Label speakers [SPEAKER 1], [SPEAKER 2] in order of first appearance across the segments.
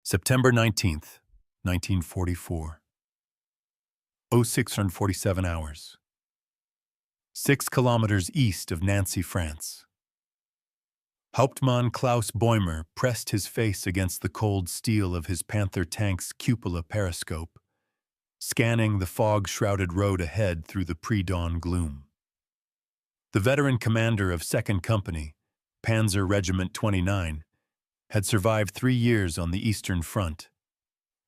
[SPEAKER 1] September 19th, 1944. 0647 hours. 6 kilometers east of Nancy, France. Hauptmann Klaus Bäumer pressed his face against the cold steel of his Panther tank's cupola periscope, scanning the fog-shrouded road ahead through the pre-dawn gloom. The veteran commander of 2nd Company, Panzer Regiment 29, had survived 3 years on the Eastern Front,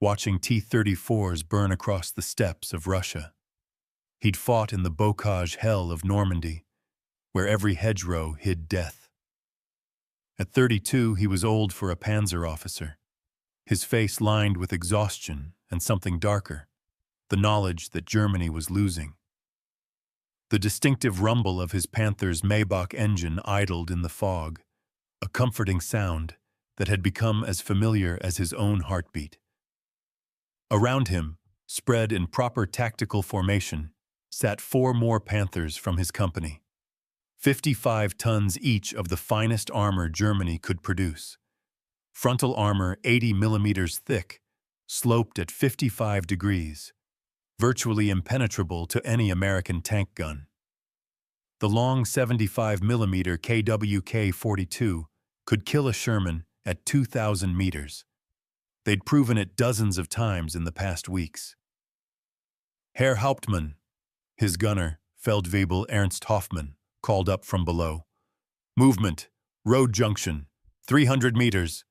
[SPEAKER 1] watching T-34s burn across the steppes of Russia. He'd fought in the bocage hell of Normandy, where every hedgerow hid death. At 32, he was old for a Panzer officer, his face lined with exhaustion and something darker, the knowledge that Germany was losing. The distinctive rumble of his Panther's Maybach engine idled in the fog, a comforting sound that had become as familiar as his own heartbeat. Around him, spread in proper tactical formation, sat 4 more Panthers from his company, 55 tons each of the finest armor Germany could produce. Frontal armor 80 millimeters thick, sloped at 55 degrees, virtually impenetrable to any American tank gun. The long 75 millimeter KWK-42 could kill a Sherman at 2,000 meters. They'd proven it dozens of times in the past weeks. Herr Hauptmann, his gunner, Feldwebel Ernst Hoffmann, called up from below. Movement, road junction, 300 meters.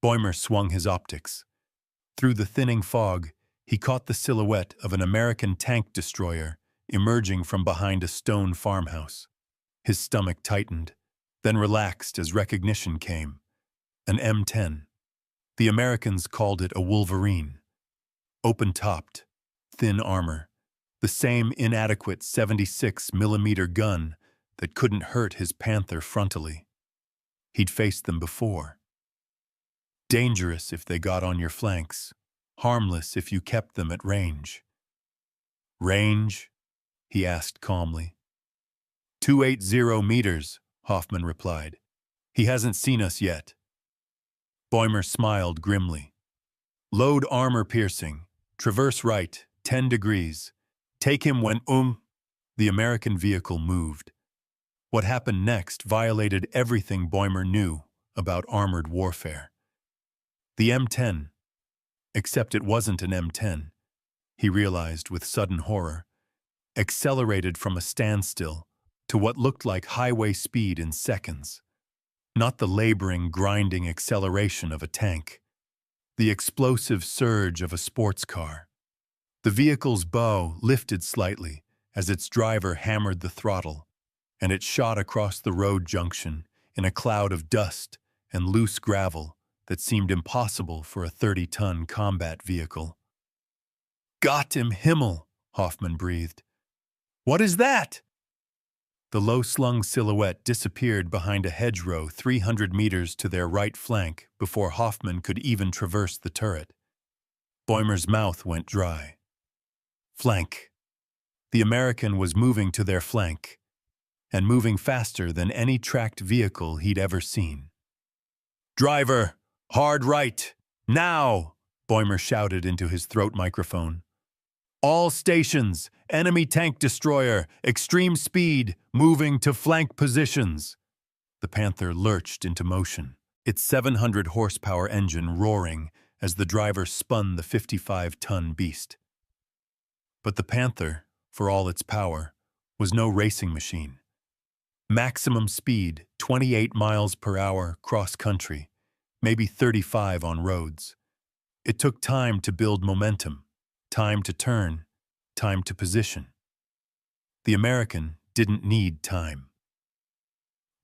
[SPEAKER 1] Bäumer swung his optics. Through the thinning fog, he caught the silhouette of an American tank destroyer emerging from behind a stone farmhouse. His stomach tightened, then relaxed as recognition came. An M10. The Americans called it a Wolverine. Open-topped, thin armor, the same inadequate 76 millimeter gun that couldn't hurt his Panther frontally. He'd faced them before. Dangerous if they got on your flanks, harmless if you kept them at range. Range? He asked calmly. 280 meters, Hoffmann replied. He hasn't seen us yet. Bäumer smiled grimly. Load armor piercing, traverse right, 10 degrees. Take him when The American vehicle moved. What happened next violated everything Bäumer knew about armored warfare. The M10, except it wasn't an M10, he realized with sudden horror, accelerated from a standstill to what looked like highway speed in seconds. Not the laboring, grinding acceleration of a tank. The explosive surge of a sports car. The vehicle's bow lifted slightly as its driver hammered the throttle, and it shot across the road junction in a cloud of dust and loose gravel that seemed impossible for a 30-ton combat vehicle. Gott im Himmel, Hoffmann breathed. What is that? The low-slung silhouette disappeared behind a hedgerow 300 meters to their right flank before Hoffmann could even traverse the turret. Bäumer's mouth went dry. Flank. The American was moving to their flank, and moving faster than any tracked vehicle he'd ever seen. Driver, hard right, now! Bäumer shouted into his throat microphone. All stations, enemy tank destroyer, extreme speed, moving to flank positions. The Panther lurched into motion, its 700 horsepower engine roaring as the driver spun the 55-ton beast. But the Panther, for all its power, was no racing machine. Maximum speed, 28 miles per hour cross-country, maybe 35 on roads. It took time to build momentum. Time to turn, time to position. The American didn't need time.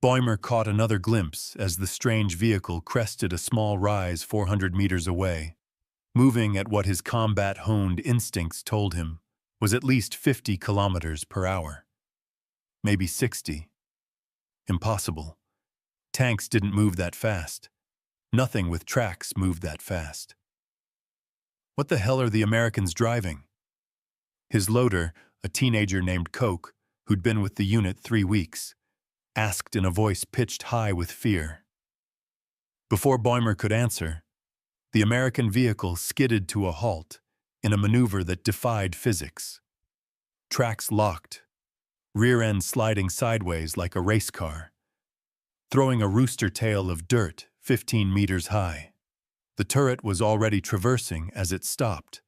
[SPEAKER 1] Bäumer caught another glimpse as the strange vehicle crested a small rise 400 meters away, moving at what his combat-honed instincts told him was at least 50 kilometers per hour. Maybe 60. Impossible. Tanks didn't move that fast. Nothing with tracks moved that fast. What the hell are the Americans driving? His loader, a teenager named Coke, who'd been with the unit 3 weeks, asked in a voice pitched high with fear. Before Bäumer could answer, The American vehicle skidded to a halt in a maneuver that defied physics. Tracks locked, rear end sliding sideways like a race car, throwing a rooster tail of dirt 15 meters high. The turret was already traversing as it stopped,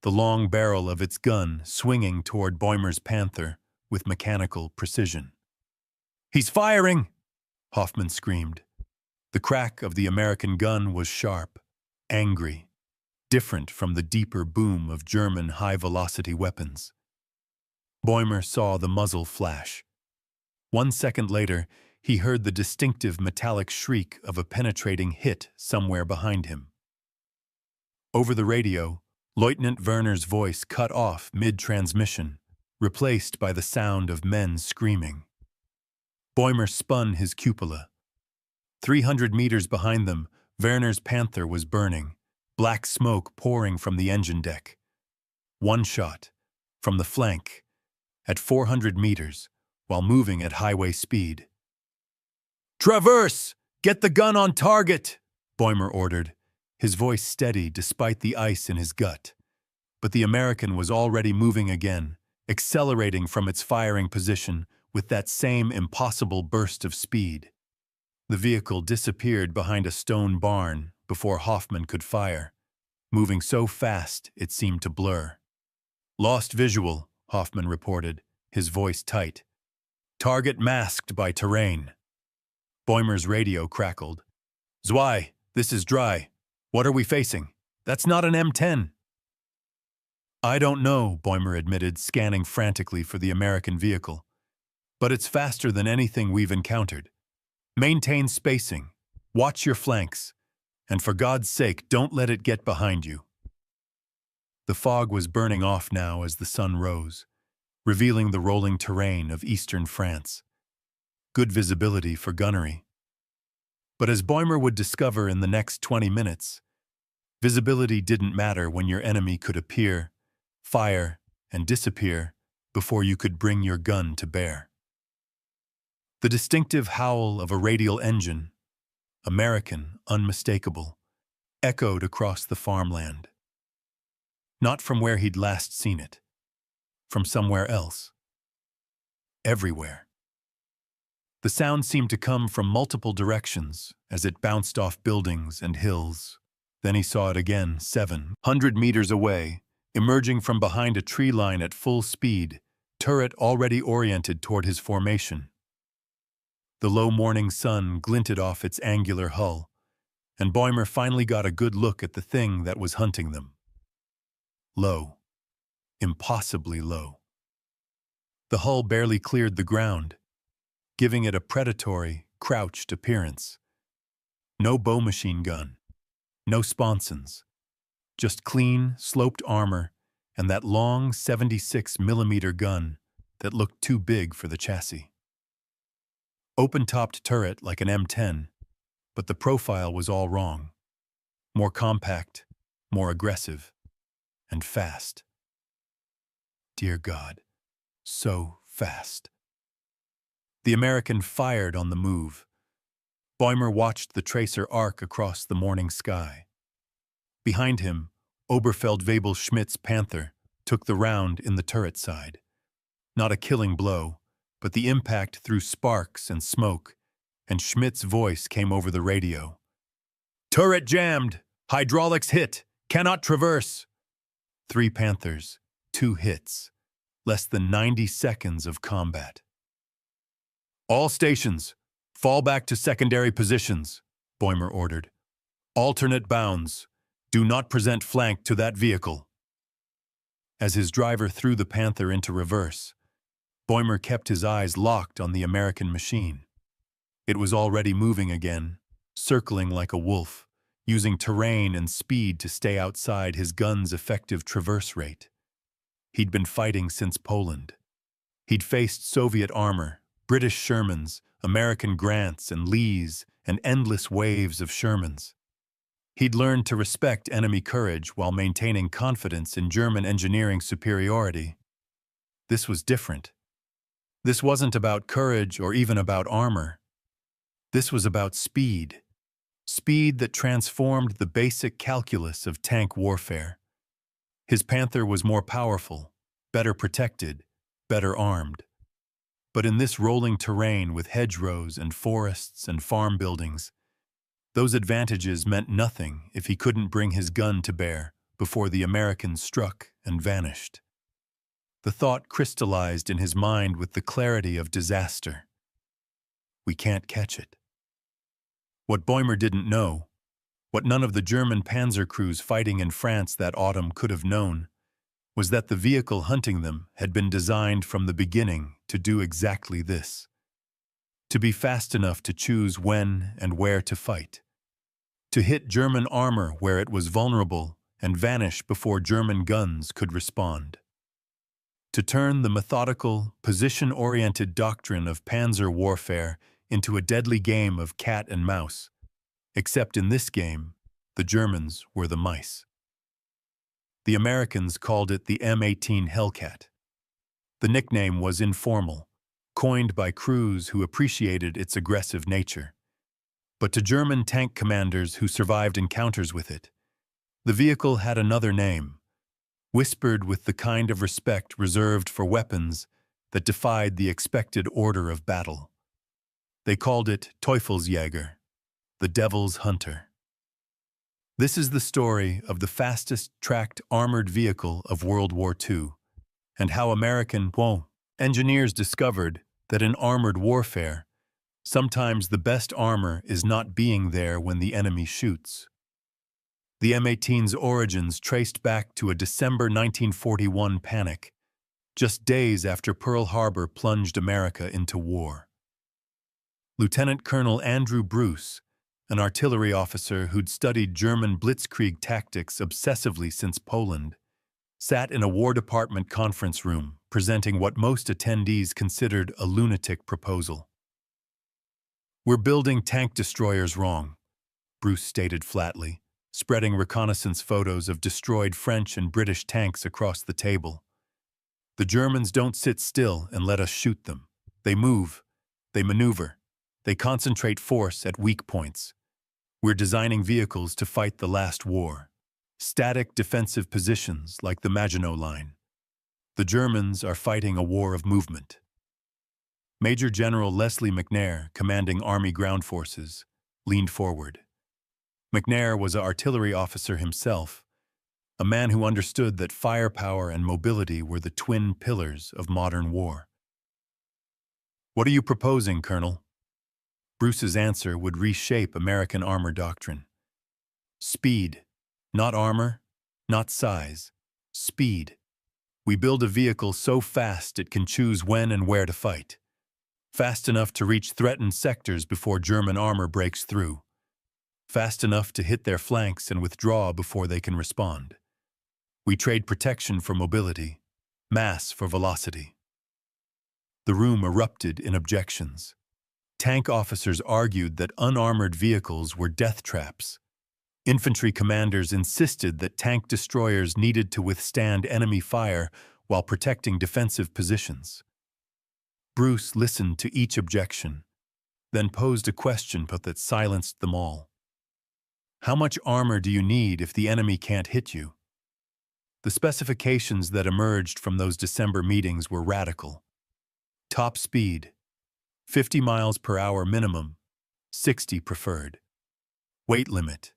[SPEAKER 1] the long barrel of its gun swinging toward Bäumer's Panther with mechanical precision. "He's firing!" Hoffmann screamed. The crack of the American gun was sharp, angry, different from the deeper boom of German high-velocity weapons. Bäumer saw the muzzle flash. 1 second later, he heard the distinctive metallic shriek of a penetrating hit somewhere behind him. Over the radio, Lieutenant Werner's voice cut off mid-transmission, replaced by the sound of men screaming. Bäumer spun his cupola. 300 meters behind them, Werner's Panther was burning, black smoke pouring from the engine deck. One shot, from the flank, at 400 meters, while moving at highway speed. "Traverse! Get the gun on target!" Bäumer ordered, his voice steady despite the ice in his gut. But the American was already moving again, accelerating from its firing position with that same impossible burst of speed. The vehicle disappeared behind a stone barn before Hoffmann could fire, moving so fast it seemed to blur. "Lost visual," Hoffmann reported, his voice tight. "Target masked by terrain." Bäumer's radio crackled. "WWII, this is dry. What are we facing? That's not an M10. "I don't know," Bäumer admitted, scanning frantically for the American vehicle. "But it's faster than anything we've encountered. Maintain spacing. Watch your flanks. And for God's sake, don't let it get behind you." The fog was burning off now as the sun rose, revealing the rolling terrain of eastern France. Good visibility for gunnery. But as Bäumer would discover in the next 20 minutes, visibility didn't matter when your enemy could appear, fire, and disappear before you could bring your gun to bear. The distinctive howl of a radial engine, American, unmistakable, echoed across the farmland. Not from where he'd last seen it, from somewhere else. Everywhere. The sound seemed to come from multiple directions as it bounced off buildings and hills. Then he saw it again, 700 meters away, emerging from behind a tree line at full speed, turret already oriented toward his formation. The low morning sun glinted off its angular hull, and Bäumer finally got a good look at the thing that was hunting them. Low. Impossibly low. The hull barely cleared the ground, giving it a predatory, crouched appearance. No bow machine gun, no sponsons, just clean, sloped armor and that long 76mm gun that looked too big for the chassis. Open-topped turret like an M10, but the profile was all wrong. More compact, more aggressive, and fast. Dear God, so fast. The American fired on the move. Bäumer watched the tracer arc across the morning sky. Behind him, Oberfeldwebel-Schmidt's Panther took the round in the turret side. Not a killing blow, but the impact threw sparks and smoke, and Schmidt's voice came over the radio. "Turret jammed! Hydraulics hit! Cannot traverse!" 3 Panthers, 2 hits. Less than 90 seconds of combat. "All stations, fall back to secondary positions," Bäumer ordered. "Alternate bounds. Do not present flank to that vehicle." As his driver threw the Panther into reverse, Bäumer kept his eyes locked on the American machine. It was already moving again, circling like a wolf, using terrain and speed to stay outside his gun's effective traverse rate. He'd been fighting since Poland. He'd faced Soviet armor, British Shermans, American Grants and Lees, and endless waves of Shermans. He'd learned to respect enemy courage while maintaining confidence in German engineering superiority. This was different. This wasn't about courage or even about armor. This was about speed. speed that transformed the basic calculus of tank warfare. His Panther was more powerful, better protected, better armed. But in this rolling terrain with hedgerows and forests and farm buildings, those advantages meant nothing if he couldn't bring his gun to bear before the Americans struck and vanished. The thought crystallized in his mind with the clarity of disaster. We can't catch it. What Bäumer didn't know, what none of the German Panzer crews fighting in France that autumn could have known, was that the vehicle hunting them had been designed from the beginning to do exactly this: to be fast enough to choose when and where to fight, to hit German armor where it was vulnerable and vanish before German guns could respond, to turn the methodical, position-oriented doctrine of Panzer warfare into a deadly game of cat and mouse, except in this game, the Germans were the mice. The Americans called it the M18 Hellcat. The nickname was informal, coined by crews who appreciated its aggressive nature. But to German tank commanders who survived encounters with it, the vehicle had another name, whispered with the kind of respect reserved for weapons that defied the expected order of battle. They called it Teufelsjäger, the Devil's Hunter. This is the story of the fastest tracked armored vehicle of World War II, and how American engineers discovered that in armored warfare, sometimes the best armor is not being there when the enemy shoots. The M18's origins traced back to a December 1941 panic, just days after Pearl Harbor plunged America into war. Lieutenant Colonel Andrew Bruce, an artillery officer who'd studied German blitzkrieg tactics obsessively since Poland, sat in a War Department conference room presenting what most attendees considered a lunatic proposal. "We're building tank destroyers wrong," Bruce stated flatly, spreading reconnaissance photos of destroyed French and British tanks across the table. "The Germans don't sit still and let us shoot them. They move, they maneuver, they concentrate force at weak points. We're designing vehicles to fight the last war. Static defensive positions like the Maginot Line. The Germans are fighting a war of movement." Major General Leslie McNair, commanding Army Ground Forces, leaned forward. McNair was an artillery officer himself, a man who understood that firepower and mobility were the twin pillars of modern war. "What are you proposing, Colonel?" Bruce's answer would reshape American armor doctrine. "Speed. Not armor, not size. Speed. We build a vehicle so fast it can choose when and where to fight. Fast enough to reach threatened sectors before German armor breaks through. Fast enough to hit their flanks and withdraw before they can respond. We trade protection for mobility, mass for velocity." The room erupted in objections. Tank officers argued that unarmored vehicles were death traps. Infantry commanders insisted that tank destroyers needed to withstand enemy fire while protecting defensive positions. Bruce listened to each objection, then posed a question that silenced them all. "How much armor do you need if the enemy can't hit you?" The specifications that emerged from those December meetings were radical. Top speed, 50 miles per hour minimum, 60 preferred. Weight limit,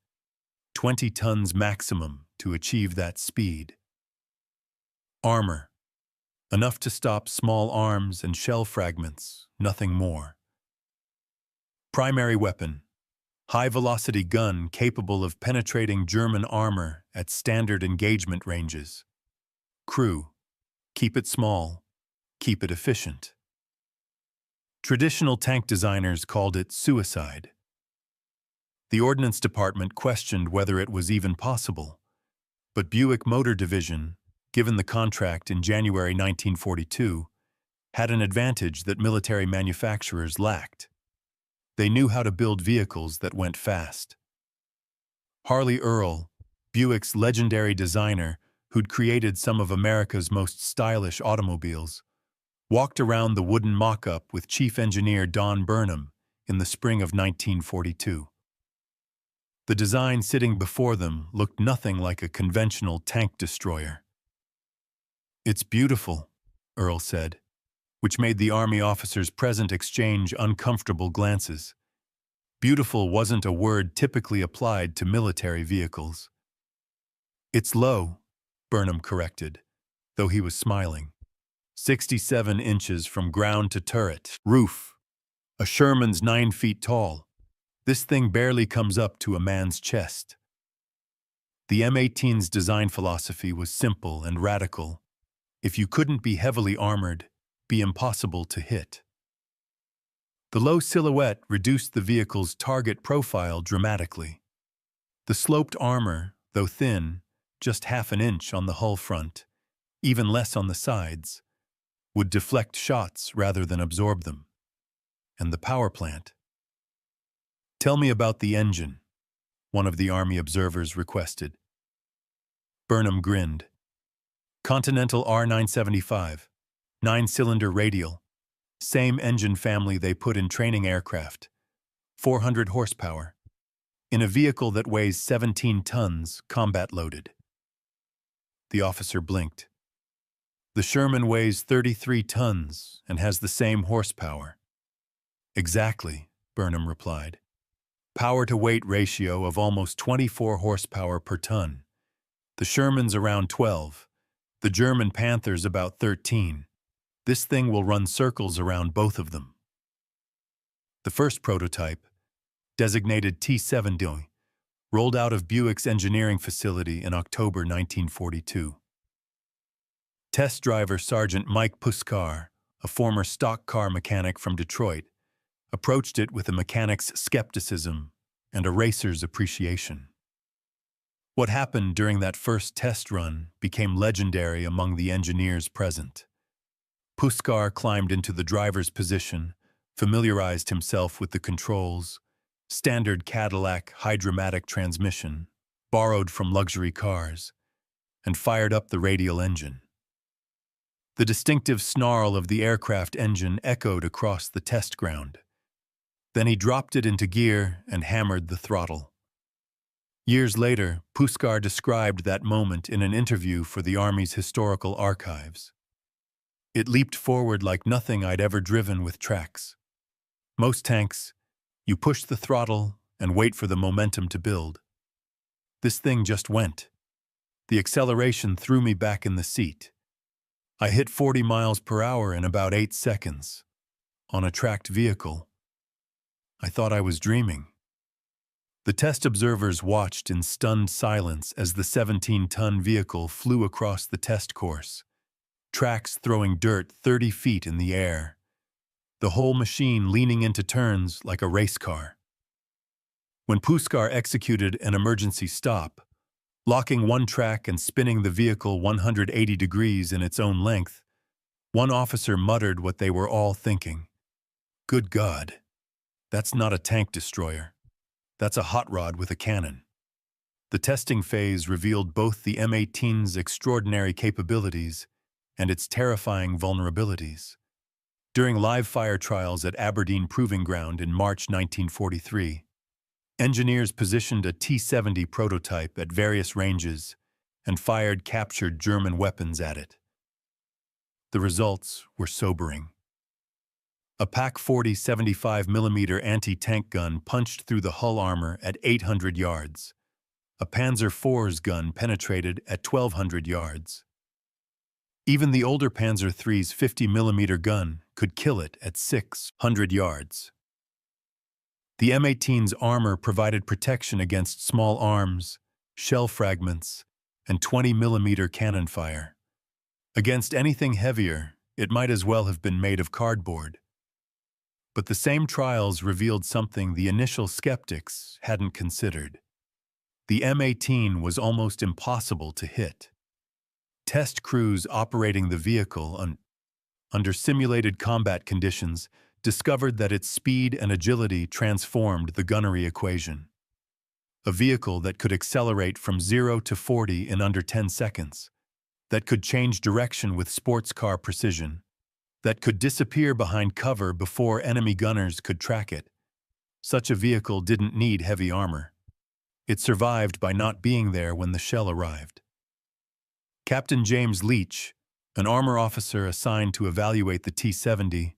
[SPEAKER 1] 20 tons maximum to achieve that speed. Armor, enough to stop small arms and shell fragments, nothing more. Primary weapon, high-velocity gun capable of penetrating German armor at standard engagement ranges. Crew, keep it small, keep it efficient. Traditional tank designers called it suicide. The Ordnance Department questioned whether it was even possible, but Buick Motor Division, given the contract in January 1942, had an advantage that military manufacturers lacked. They knew how to build vehicles that went fast. Harley Earl, Buick's legendary designer who'd created some of America's most stylish automobiles, walked around the wooden mock-up with Chief Engineer Don Burnham in the spring of 1942. The design sitting before them looked nothing like a conventional tank destroyer. "It's beautiful," Earl said, which made the Army officers present exchange uncomfortable glances. Beautiful wasn't a word typically applied to military vehicles. "It's low," Burnham corrected, though he was smiling. 67 inches from ground to turret. Roof. A Sherman's 9 feet tall. This thing barely comes up to a man's chest. The M18's design philosophy was simple and radical. If you couldn't be heavily armored, be impossible to hit. The low silhouette reduced the vehicle's target profile dramatically. The sloped armor, though thin, just half an inch on the hull front, even less on the sides, would deflect shots rather than absorb them. And the power plant. "Tell me about the engine," one of the Army observers requested. Burnham grinned. "Continental R975, 9-cylinder radial, same engine family they put in training aircraft, 400 horsepower, in a vehicle that weighs 17 tons, combat-loaded." The officer blinked. "The Sherman weighs 33 tons and has the same horsepower." "Exactly," Burnham replied. "Power-to-weight ratio of almost 24 horsepower per ton. The Sherman's around 12, the German Panthers about 13. This thing will run circles around both of them." The first prototype, designated T-70, rolled out of Buick's engineering facility in October 1942. Test driver Sergeant Mike Puskar, a former stock car mechanic from Detroit, approached it with a mechanic's skepticism and a racer's appreciation. What happened during that first test run became legendary among the engineers present. Puskar climbed into the driver's position, familiarized himself with the controls, standard Cadillac hydromatic transmission, borrowed from luxury cars, and fired up the radial engine. The distinctive snarl of the aircraft engine echoed across the test ground. Then he dropped it into gear and hammered the throttle. Years later, Puskar described that moment in an interview for the Army's historical archives. "It leaped forward like nothing I'd ever driven with tracks. Most tanks, you push the throttle and wait for the momentum to build. This thing just went. The acceleration threw me back in the seat. I hit 40 miles per hour in about 8 seconds. On a tracked vehicle. I thought I was dreaming." The test observers watched in stunned silence as the 17-ton vehicle flew across the test course, tracks throwing dirt 30 feet in the air, the whole machine leaning into turns like a race car. When Puskar executed an emergency stop, locking one track and spinning the vehicle 180 degrees in its own length, one officer muttered what they were all thinking. "Good God, that's not a tank destroyer. That's a hot rod with a cannon." The testing phase revealed both the M18's extraordinary capabilities and its terrifying vulnerabilities. During live-fire trials at Aberdeen Proving Ground in March 1943, engineers positioned a T-70 prototype at various ranges and fired captured German weapons at it. The results were sobering. A PaK-40 75mm anti-tank gun punched through the hull armor at 800 yards. A Panzer IV's gun penetrated at 1,200 yards. Even the older Panzer III's 50mm gun could kill it at 600 yards. The M18's armor provided protection against small arms, shell fragments, and 20mm cannon fire. Against anything heavier, it might as well have been made of cardboard. But the same trials revealed something the initial skeptics hadn't considered. The M18 was almost impossible to hit. Test crews operating the vehicle under simulated combat conditions discovered that its speed and agility transformed the gunnery equation. A vehicle that could accelerate from 0 to 40 in under 10 seconds, that could change direction with sports car precision, that could disappear behind cover before enemy gunners could track it. Such a vehicle didn't need heavy armor. It survived by not being there when the shell arrived. Captain James Leach, an armor officer assigned to evaluate the T-70,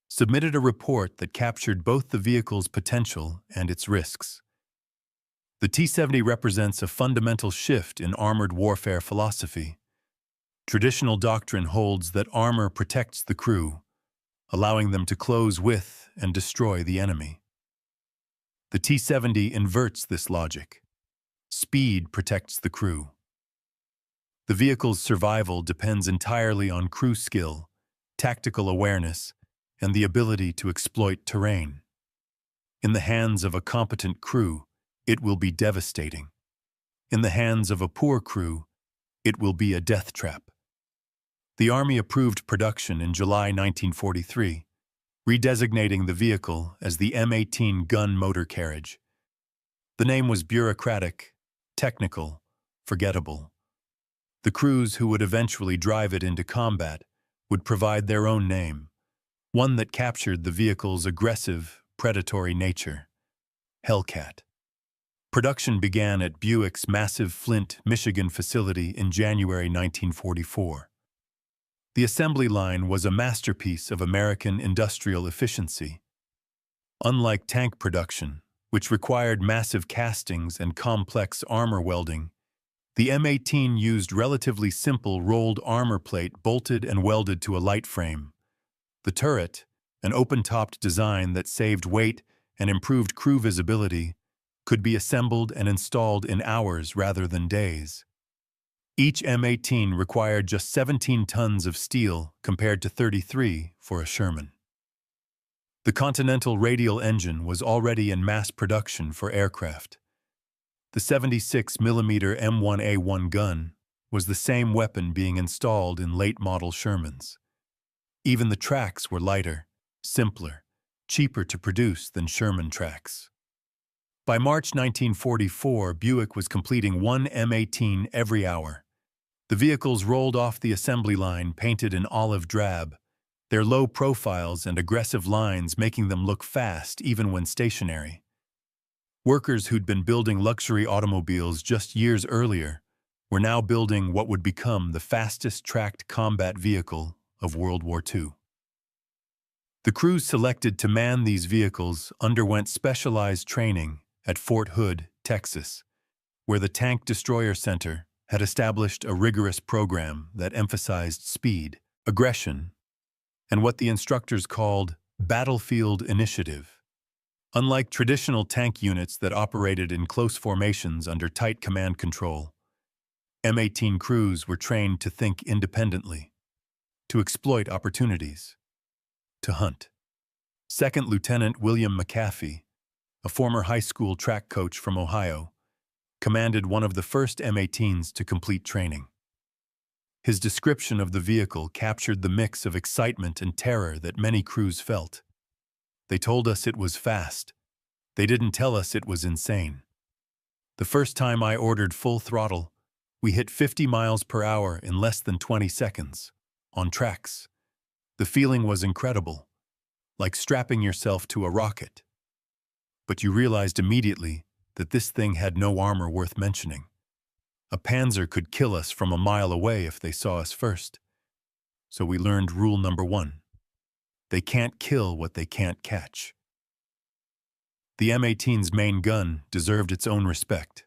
[SPEAKER 1] submitted a report that captured both the vehicle's potential and its risks. The T-70 represents a fundamental shift in armored warfare philosophy. Traditional doctrine holds that armor protects the crew, allowing them to close with and destroy the enemy. The T-70 inverts this logic. Speed protects the crew. The vehicle's survival depends entirely on crew skill, tactical awareness, and the ability to exploit terrain. In the hands of a competent crew, it will be devastating. In the hands of a poor crew, it will be a death trap. The Army approved production in July 1943, redesignating the vehicle as the M18 gun motor carriage. The name was bureaucratic, technical, forgettable. The crews who would eventually drive it into combat would provide their own name, one that captured the vehicle's aggressive, predatory nature: Hellcat. Production began at Buick's massive Flint, Michigan facility in January 1944. The assembly line was a masterpiece of American industrial efficiency. Unlike tank production, which required massive castings and complex armor welding, the M18 used relatively simple rolled armor plate bolted and welded to a light frame. The turret, an open-topped design that saved weight and improved crew visibility, could be assembled and installed in hours rather than days. Each M18 required just 17 tons of steel compared to 33 for a Sherman. The Continental radial engine was already in mass production for aircraft. The 76mm M1A1 gun was the same weapon being installed in late-model Shermans. Even the tracks were lighter, simpler, cheaper to produce than Sherman tracks. By March 1944, Buick was completing one M18 every hour. The vehicles rolled off the assembly line painted in olive drab, their low profiles and aggressive lines making them look fast even when stationary. Workers who'd been building luxury automobiles just years earlier were now building what would become the fastest tracked combat vehicle of World War II. The crews selected to man these vehicles underwent specialized training at Fort Hood, Texas, where the Tank Destroyer Center had established a rigorous program that emphasized speed, aggression, and what the instructors called battlefield initiative. Unlike traditional tank units that operated in close formations under tight command control, M18 crews were trained to think independently, to exploit opportunities, to hunt. Second Lieutenant William McAfee, a former high school track coach from Ohio, commanded one of the first M18s to complete training. His description of the vehicle captured the mix of excitement and terror that many crews felt. They told us it was fast. They didn't tell us it was insane. The first time I ordered full throttle, we hit 50 miles per hour in less than 20 seconds, on tracks. The feeling was incredible, like strapping yourself to a rocket. But you realized immediately that this thing had no armor worth mentioning. A Panzer could kill us from a mile away if they saw us first. So we learned rule number 1. They can't kill what they can't catch. The M18's main gun deserved its own respect.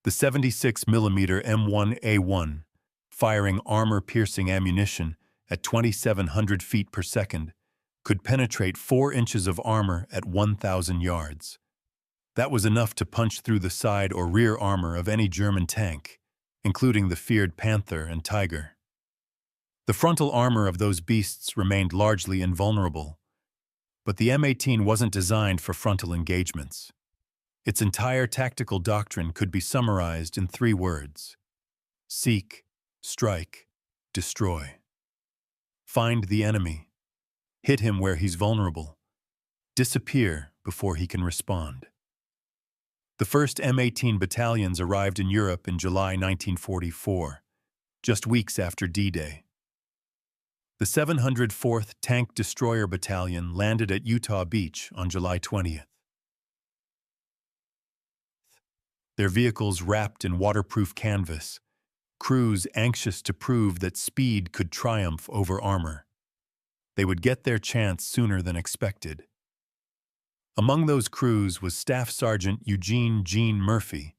[SPEAKER 1] The 76mm M1A1, firing armor-piercing ammunition at 2,700 feet per second, could penetrate 4 inches of armor at 1,000 yards. That was enough to punch through the side or rear armor of any German tank, including the feared Panther and Tiger. The frontal armor of those beasts remained largely invulnerable, but the M18 wasn't designed for frontal engagements. Its entire tactical doctrine could be summarized in 3 words: seek, strike, destroy. Find the enemy. Hit him where he's vulnerable. Disappear before he can respond. The first M18 battalions arrived in Europe in July 1944, just weeks after D-Day. The 704th Tank Destroyer Battalion landed at Utah Beach on July 20th. their vehicles wrapped in waterproof canvas, crews anxious to prove that speed could triumph over armor. They would get their chance sooner than expected. Among those crews was Staff Sergeant Eugene "Gene" Murphy,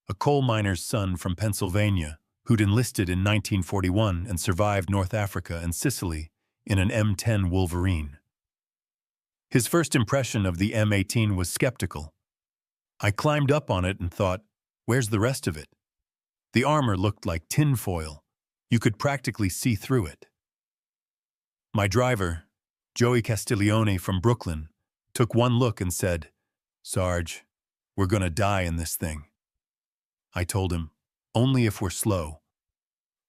[SPEAKER 1] a coal miner's son from Pennsylvania, who'd enlisted in 1941 and survived North Africa and Sicily in an M10 Wolverine. His first impression of the M18 was skeptical. I climbed up on it and thought, where's the rest of it? The armor looked like tinfoil. You could practically see through it. My driver, Joey Castiglione from Brooklyn, took one look and said, "Sarge, we're gonna die in this thing." I told him, only if we're slow.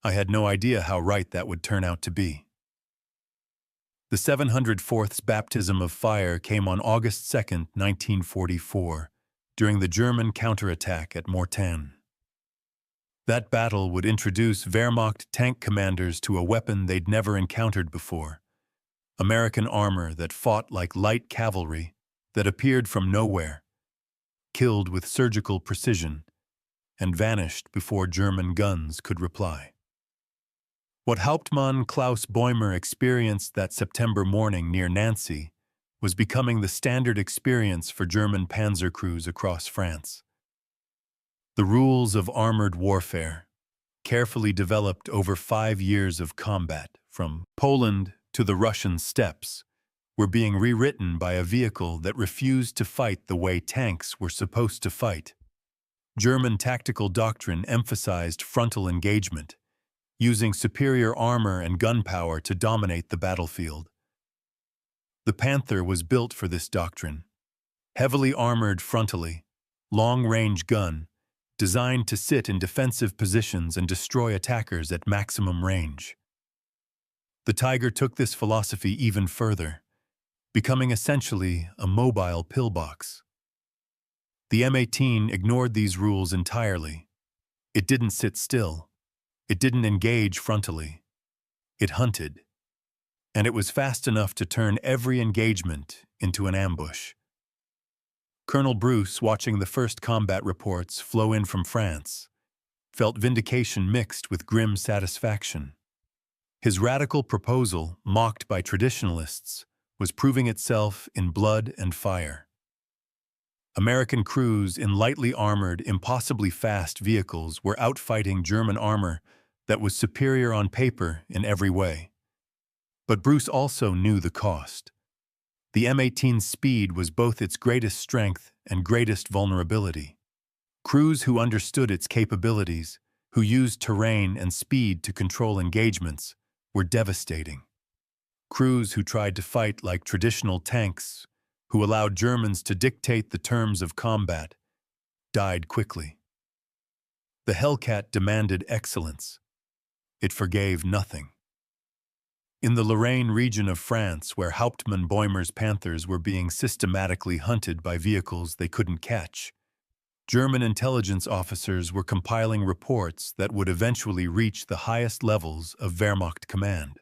[SPEAKER 1] I had no idea how right that would turn out to be. The 704th's baptism of fire came on August 2, 1944, during the German counterattack at Mortain. That battle would introduce Wehrmacht tank commanders to a weapon they'd never encountered before, American armor that fought like light cavalry, that appeared from nowhere, killed with surgical precision, and vanished before German guns could reply. What Hauptmann Klaus Bäumer experienced that September morning near Nancy was becoming the standard experience for German Panzer crews across France. The rules of armored warfare, carefully developed over 5 years of combat, from Poland to the Russian steppes, were being rewritten by a vehicle that refused to fight the way tanks were supposed to fight. German tactical doctrine emphasized frontal engagement, using superior armor and gunpowder to dominate the battlefield. The Panther was built for this doctrine. Heavily armored frontally, long-range gun, designed to sit in defensive positions and destroy attackers at maximum range. The Tiger took this philosophy even further, becoming essentially a mobile pillbox. The M18 ignored these rules entirely. It didn't sit still. It didn't engage frontally. It hunted. And it was fast enough to turn every engagement into an ambush. Colonel Bruce, watching the first combat reports flow in from France, felt vindication mixed with grim satisfaction. His radical proposal, mocked by traditionalists, was proving itself in blood and fire. American crews in lightly armored, impossibly fast vehicles were outfighting German armor that was superior on paper in every way. But Bruce also knew the cost. The M18's speed was both its greatest strength and greatest vulnerability. Crews who understood its capabilities, who used terrain and speed to control engagements, were devastating. Crews who tried to fight like traditional tanks, who allowed Germans to dictate the terms of combat, died quickly. The Hellcat demanded excellence. It forgave nothing. In the Lorraine region of France, where Hauptmann Bäumer's Panthers were being systematically hunted by vehicles they couldn't catch, German intelligence officers were compiling reports that would eventually reach the highest levels of Wehrmacht command.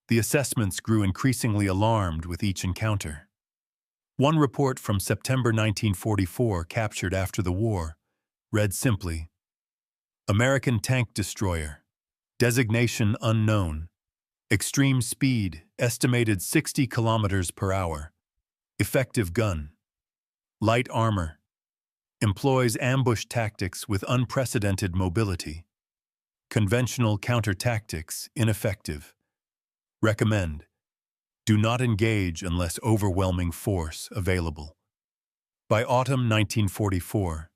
[SPEAKER 1] The assessments grew increasingly alarmed with each encounter. One report from September 1944, captured after the war, read simply, "American tank destroyer, designation unknown, extreme speed, estimated 60 kilometers per hour, effective gun, light armor, employs ambush tactics with unprecedented mobility, conventional counter tactics ineffective, recommend, do not engage unless overwhelming force available." By autumn 1944,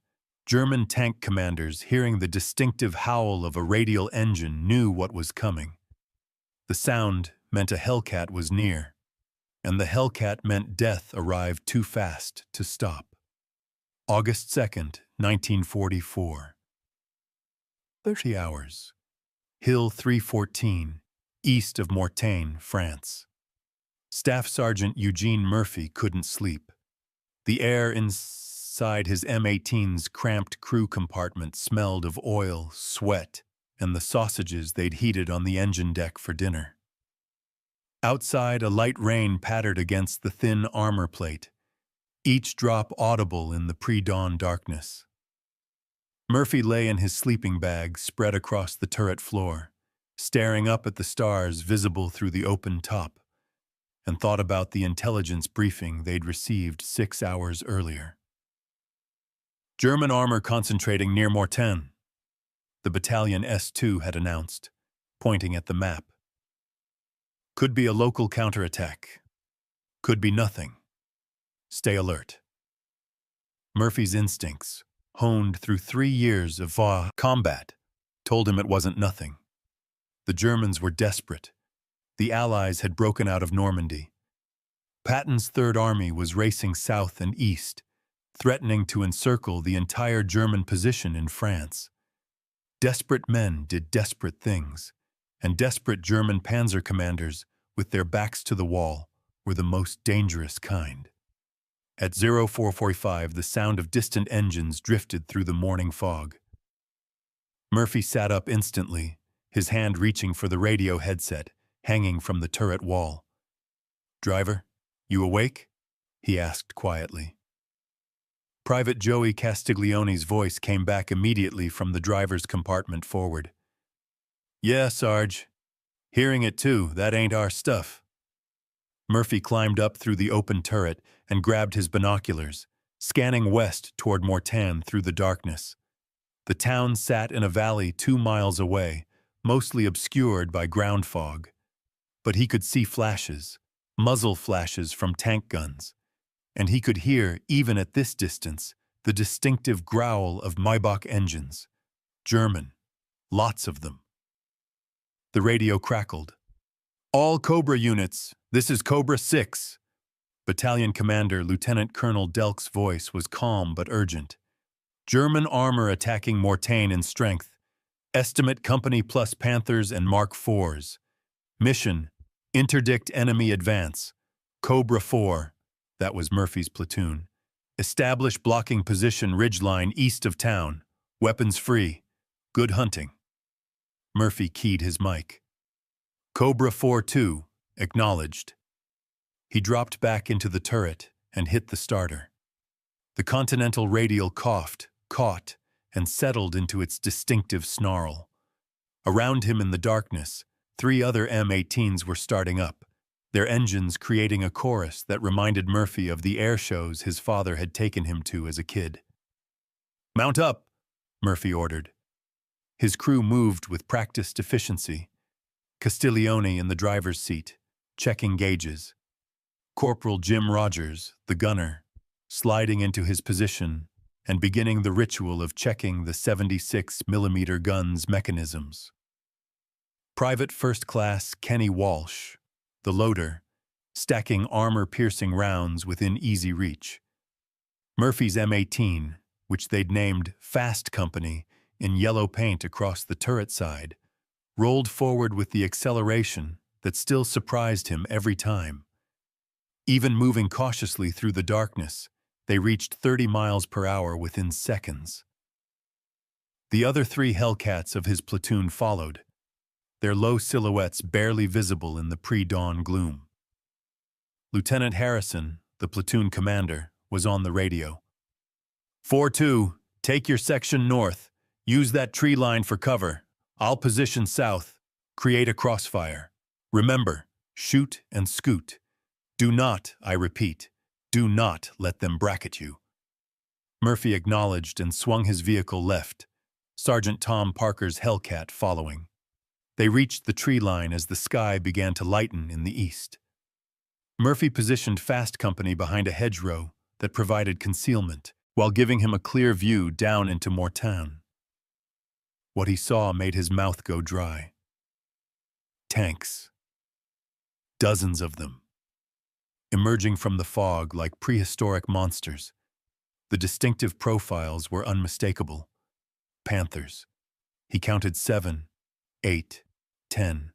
[SPEAKER 1] German tank commanders, hearing the distinctive howl of a radial engine, knew what was coming. The sound meant a Hellcat was near, and the Hellcat meant death arrived too fast to stop. August 2nd, 1944. 30 hours. Hill 314, east of Mortain, France. Staff Sergeant Eugene Murphy couldn't sleep. The air inside his M18's cramped crew compartment smelled of oil, sweat, and the sausages they'd heated on the engine deck for dinner. Outside, a light rain pattered against the thin armor plate, each drop audible in the pre-dawn darkness. Murphy lay in his sleeping bag spread across the turret floor, staring up at the stars visible through the open top, and thought about the intelligence briefing they'd received 6 hours earlier. German armor concentrating near Mortain, the battalion S2 had announced, pointing at the map. Could be a local counterattack. Could be nothing. Stay alert. Murphy's instincts, honed through 3 years of combat, told him it wasn't nothing. The Germans were desperate. The Allies had broken out of Normandy. Patton's Third Army was racing south and east, threatening to encircle the entire German position in France. Desperate men did desperate things, and desperate German panzer commanders, with their backs to the wall, were the most dangerous kind. At 0445, the sound of distant engines drifted through the morning fog. Murphy sat up instantly, his hand reaching for the radio headset, hanging from the turret wall. "Driver, you awake?" he asked quietly. Private Joey Castiglione's voice came back immediately from the driver's compartment forward. "Yeah, Sarge. Hearing it too, that ain't our stuff." Murphy climbed up through the open turret and grabbed his binoculars, scanning west toward Mortain through the darkness. The town sat in a valley 2 miles away, mostly obscured by ground fog. But he could see flashes, muzzle flashes from tank guns, and he could hear, even at this distance, the distinctive growl of Maybach engines. German. Lots of them. The radio crackled. "All Cobra units, this is Cobra 6. Battalion Commander Lieutenant Colonel Delk's voice was calm but urgent. "German armor attacking Mortain in strength. Estimate company plus Panthers and Mark IVs. Mission, interdict enemy advance. Cobra 4, that was Murphy's platoon. Establish blocking position ridgeline east of town. Weapons free. Good hunting." Murphy keyed his mic. "Cobra 4-2, acknowledged." He dropped back into the turret and hit the starter. The Continental radial coughed, caught, and settled into its distinctive snarl. Around him in the darkness, 3 other M18s were starting up, their engines creating a chorus that reminded Murphy of the air shows his father had taken him to as a kid. "Mount up," Murphy ordered. His crew moved with practiced efficiency. Castiglione in the driver's seat, checking gauges. Corporal Jim Rogers, the gunner, sliding into his position and beginning the ritual of checking the 76mm gun's mechanisms. Private First Class Kenny Walsh, the loader, stacking armor-piercing rounds within easy reach. Murphy's M18, which they'd named Fast Company in yellow paint across the turret side, rolled forward with the acceleration that still surprised him every time. Even moving cautiously through the darkness, they reached 30 miles per hour within seconds. The other 3 Hellcats of his platoon followed, their low silhouettes barely visible in the pre-dawn gloom. Lieutenant Harrison, the platoon commander, was on the radio. 4-2, take your section north. Use that tree line for cover. I'll position south. Create a crossfire. Remember, shoot and scoot. Do not, I repeat, do not let them bracket you." Murphy acknowledged and swung his vehicle left, Sergeant Tom Parker's Hellcat following. They reached the tree line as the sky began to lighten in the east. Murphy positioned Fast Company behind a hedgerow that provided concealment, while giving him a clear view down into Mortain. What he saw made his mouth go dry. Tanks. Dozens of them. Emerging from the fog like prehistoric monsters. The distinctive profiles were unmistakable. Panthers. He counted 7, 8, 10,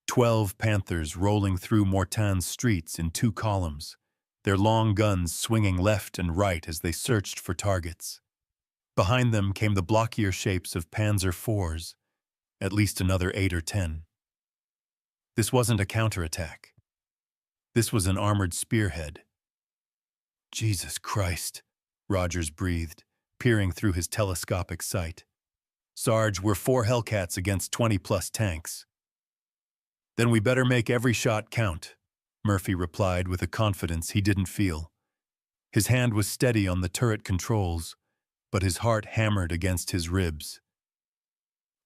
[SPEAKER 1] 12 Panthers rolling through Mortain's streets in 2 columns, their long guns swinging left and right as they searched for targets. Behind them came the blockier shapes of Panzer IVs, at least another 8 or 10. This wasn't a counterattack. This was an armored spearhead. "Jesus Christ," Rogers breathed, peering through his telescopic sight. "Sarge, we're 4 Hellcats against 20-plus tanks." "Then we better make every shot count," Murphy replied with a confidence he didn't feel. His hand was steady on the turret controls, but his heart hammered against his ribs.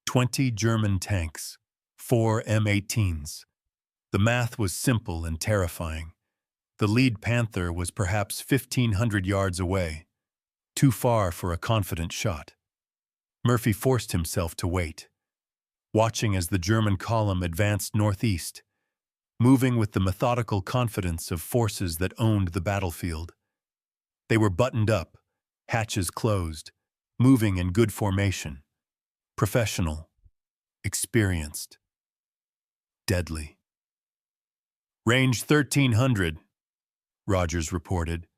[SPEAKER 1] 20 German tanks, 4 M18s. The math was simple and terrifying. The lead Panther was perhaps 1,500 yards away, too far for a confident shot. Murphy forced himself to wait, watching as the German column advanced northeast, moving with the methodical confidence of forces that owned the battlefield. They were buttoned up, hatches closed, moving in good formation. Professional, experienced, deadly. "Range 1,300, Rogers reported.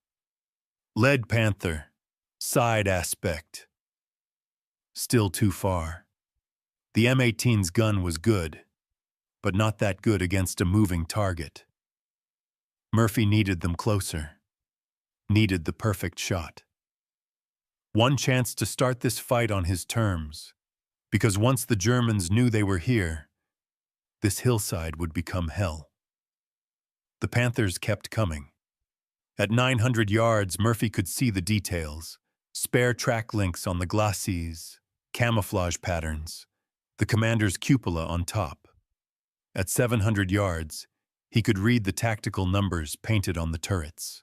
[SPEAKER 1] "Lead Panther, side aspect." Still too far. The M18's gun was good, but not that good against a moving target. Murphy needed them closer, needed the perfect shot. One chance to start this fight on his terms, because once the Germans knew they were here, this hillside would become hell. The Panthers kept coming. At 900 yards, Murphy could see the details: spare track links on the glacis, camouflage patterns, the commander's cupola on top. At 700 yards, he could read the tactical numbers painted on the turrets.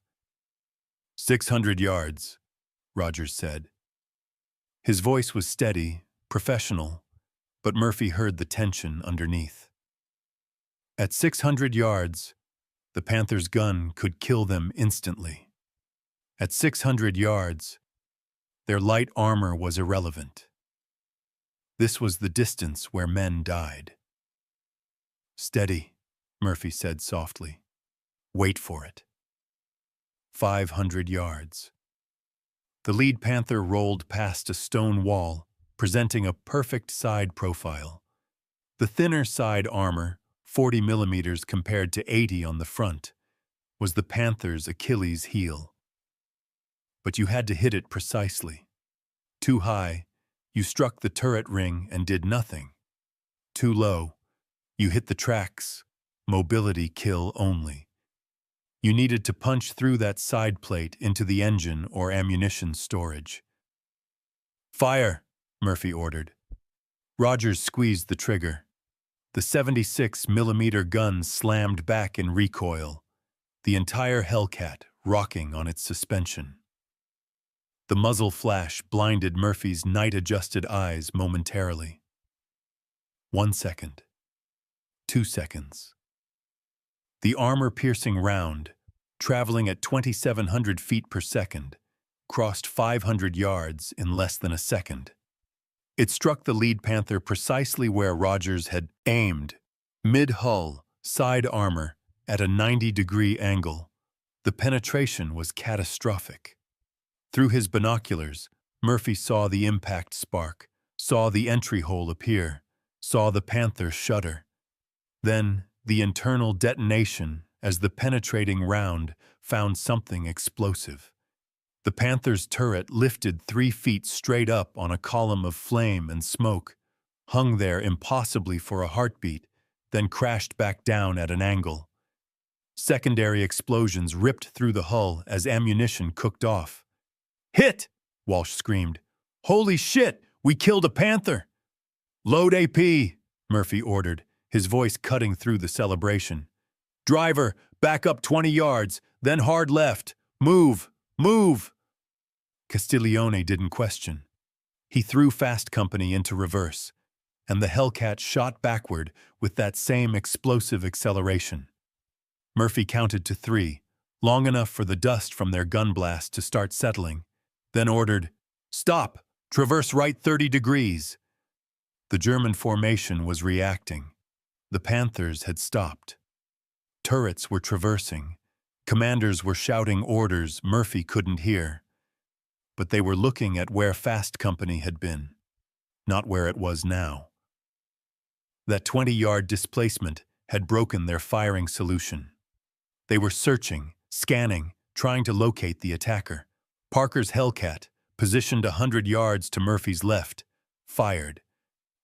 [SPEAKER 1] 600 yards, Rogers said. His voice was steady, professional, but Murphy heard the tension underneath. At 600 yards, the Panther's gun could kill them instantly. At 600 yards, their light armor was irrelevant. This was the distance where men died. "Steady," Murphy said softly. "Wait for it." 500 yards. The lead Panther rolled past a stone wall, presenting a perfect side profile. The thinner side armor, 40 millimeters compared to 80 on the front, was the Panther's Achilles heel. But you had to hit it precisely. Too high, you struck the turret ring and did nothing. Too low, you hit the tracks, mobility kill only. You needed to punch through that side plate into the engine or ammunition storage. "Fire," Murphy ordered. Rogers squeezed the trigger. The 76 millimeter gun slammed back in recoil, the entire Hellcat rocking on its suspension. The muzzle flash blinded Murphy's night-adjusted eyes momentarily. 1 second. 2 seconds. The armor-piercing round, traveling at 2,700 feet per second, crossed 500 yards in less than a second. It struck the lead Panther precisely where Rogers had aimed, mid-hull, side armor, at a 90-degree angle. The penetration was catastrophic. Through his binoculars, Murphy saw the impact spark, saw the entry hole appear, saw the Panther shudder. Then, the internal detonation as the penetrating round found something explosive. The Panther's turret lifted 3 feet straight up on a column of flame and smoke, hung there impossibly for a heartbeat, then crashed back down at an angle. Secondary explosions ripped through the hull as ammunition cooked off. "Hit!" Walsh screamed. "Holy shit! We killed a Panther!" "Load AP!" Murphy ordered, his voice cutting through the celebration. "Driver, back up 20 yards, then hard left. Move! Move!" Castiglione didn't question. He threw Fast Company into reverse, and the Hellcat shot backward with that same explosive acceleration. Murphy counted to 3, long enough for the dust from their gun blast to start settling, then ordered, "Stop! Traverse right 30 degrees!" The German formation was reacting. The Panthers had stopped. Turrets were traversing. Commanders were shouting orders Murphy couldn't hear. But they were looking at where Fast Company had been, not where it was now. That 20-yard displacement had broken their firing solution. They were searching, scanning, trying to locate the attacker. Parker's Hellcat, positioned 100 yards to Murphy's left, fired.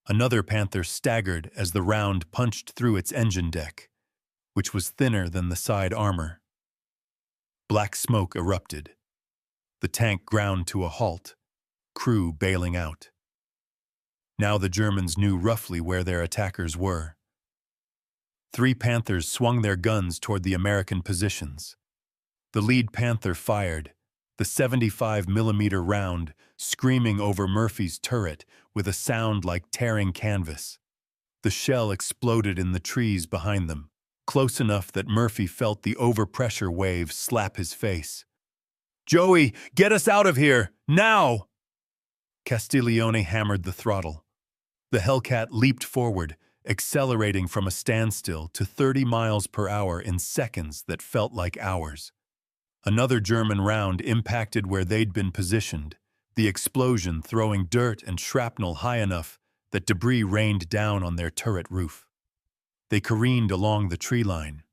[SPEAKER 1] Another Panther staggered as the round punched through its engine deck, which was thinner than the side armor. Black smoke erupted. The tank ground to a halt, crew bailing out. Now the Germans knew roughly where their attackers were. 3 Panthers swung their guns toward the American positions. The lead Panther fired, the 75mm round screaming over Murphy's turret with a sound like tearing canvas. The shell exploded in the trees behind them, close enough that Murphy felt the overpressure wave slap his face. "Joey, get us out of here, now!" Castiglione hammered the throttle. The Hellcat leaped forward, accelerating from a standstill to 30 miles per hour in seconds that felt like hours. Another German round impacted where they'd been positioned, the explosion throwing dirt and shrapnel high enough that debris rained down on their turret roof. They careened along the tree line,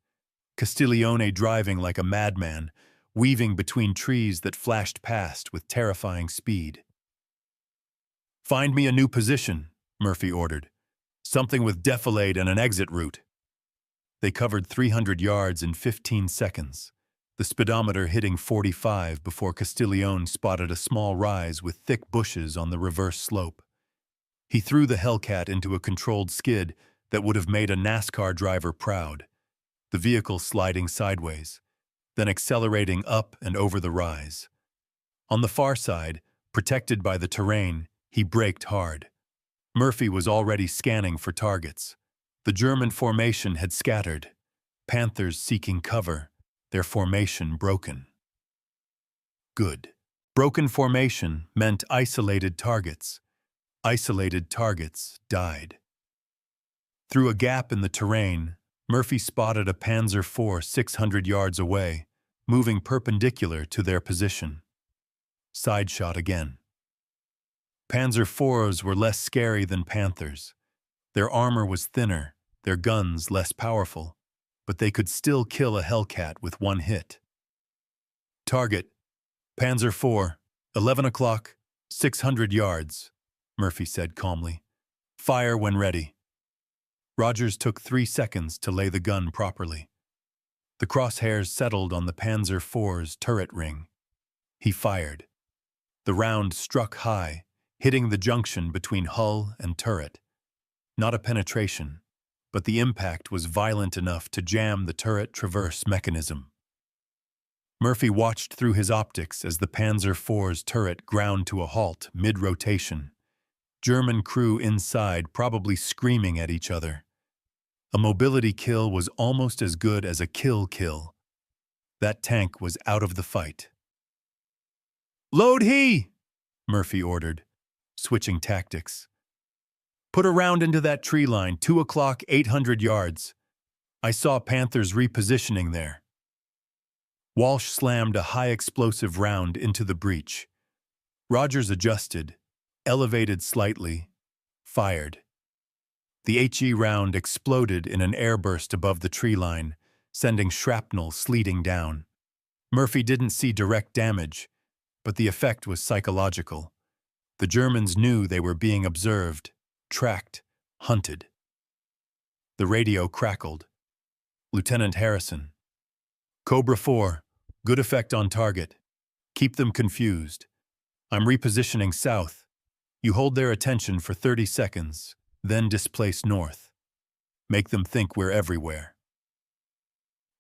[SPEAKER 1] Castiglione driving like a madman, weaving between trees that flashed past with terrifying speed. "Find me a new position," Murphy ordered. "Something with defilade and an exit route." They covered 300 yards in 15 seconds, the speedometer hitting 45 before Castiglione spotted a small rise with thick bushes on the reverse slope. He threw the Hellcat into a controlled skid that would have made a NASCAR driver proud, the vehicle sliding sideways, then accelerating up and over the rise. On the far side, protected by the terrain, he braked hard. Murphy was already scanning for targets. The German formation had scattered, Panthers seeking cover, their formation broken. Good. Broken formation meant isolated targets. Isolated targets died. Through a gap in the terrain, Murphy spotted a Panzer IV 600 yards away, moving perpendicular to their position. Side shot again. Panzer IVs were less scary than Panthers. Their armor was thinner, their guns less powerful, but they could still kill a Hellcat with one hit. "Target, Panzer IV, 11 o'clock, 600 yards, Murphy said calmly. "Fire when ready." Rogers took 3 seconds to lay the gun properly. The crosshairs settled on the Panzer IV's turret ring. He fired. The round struck high, hitting the junction between hull and turret. Not a penetration, but the impact was violent enough to jam the turret traverse mechanism. Murphy watched through his optics as the Panzer IV's turret ground to a halt mid-rotation. German crew inside probably screaming at each other. A mobility kill was almost as good as a kill. That tank was out of the fight. "Load he!" Murphy ordered, switching tactics. "Put a round into that tree line, 2 o'clock, 800 yards. I saw Panthers repositioning there." Walsh slammed a high-explosive round into the breach. Rogers adjusted, elevated slightly, fired. The HE round exploded in an airburst above the tree line, sending shrapnel sleeting down. Murphy didn't see direct damage, but the effect was psychological. The Germans knew they were being observed, tracked, hunted. The radio crackled. "Lieutenant Harrison. Cobra 4, good effect on target. Keep them confused. I'm repositioning south. You hold their attention for 30 seconds, then displace north. Make them think we're everywhere."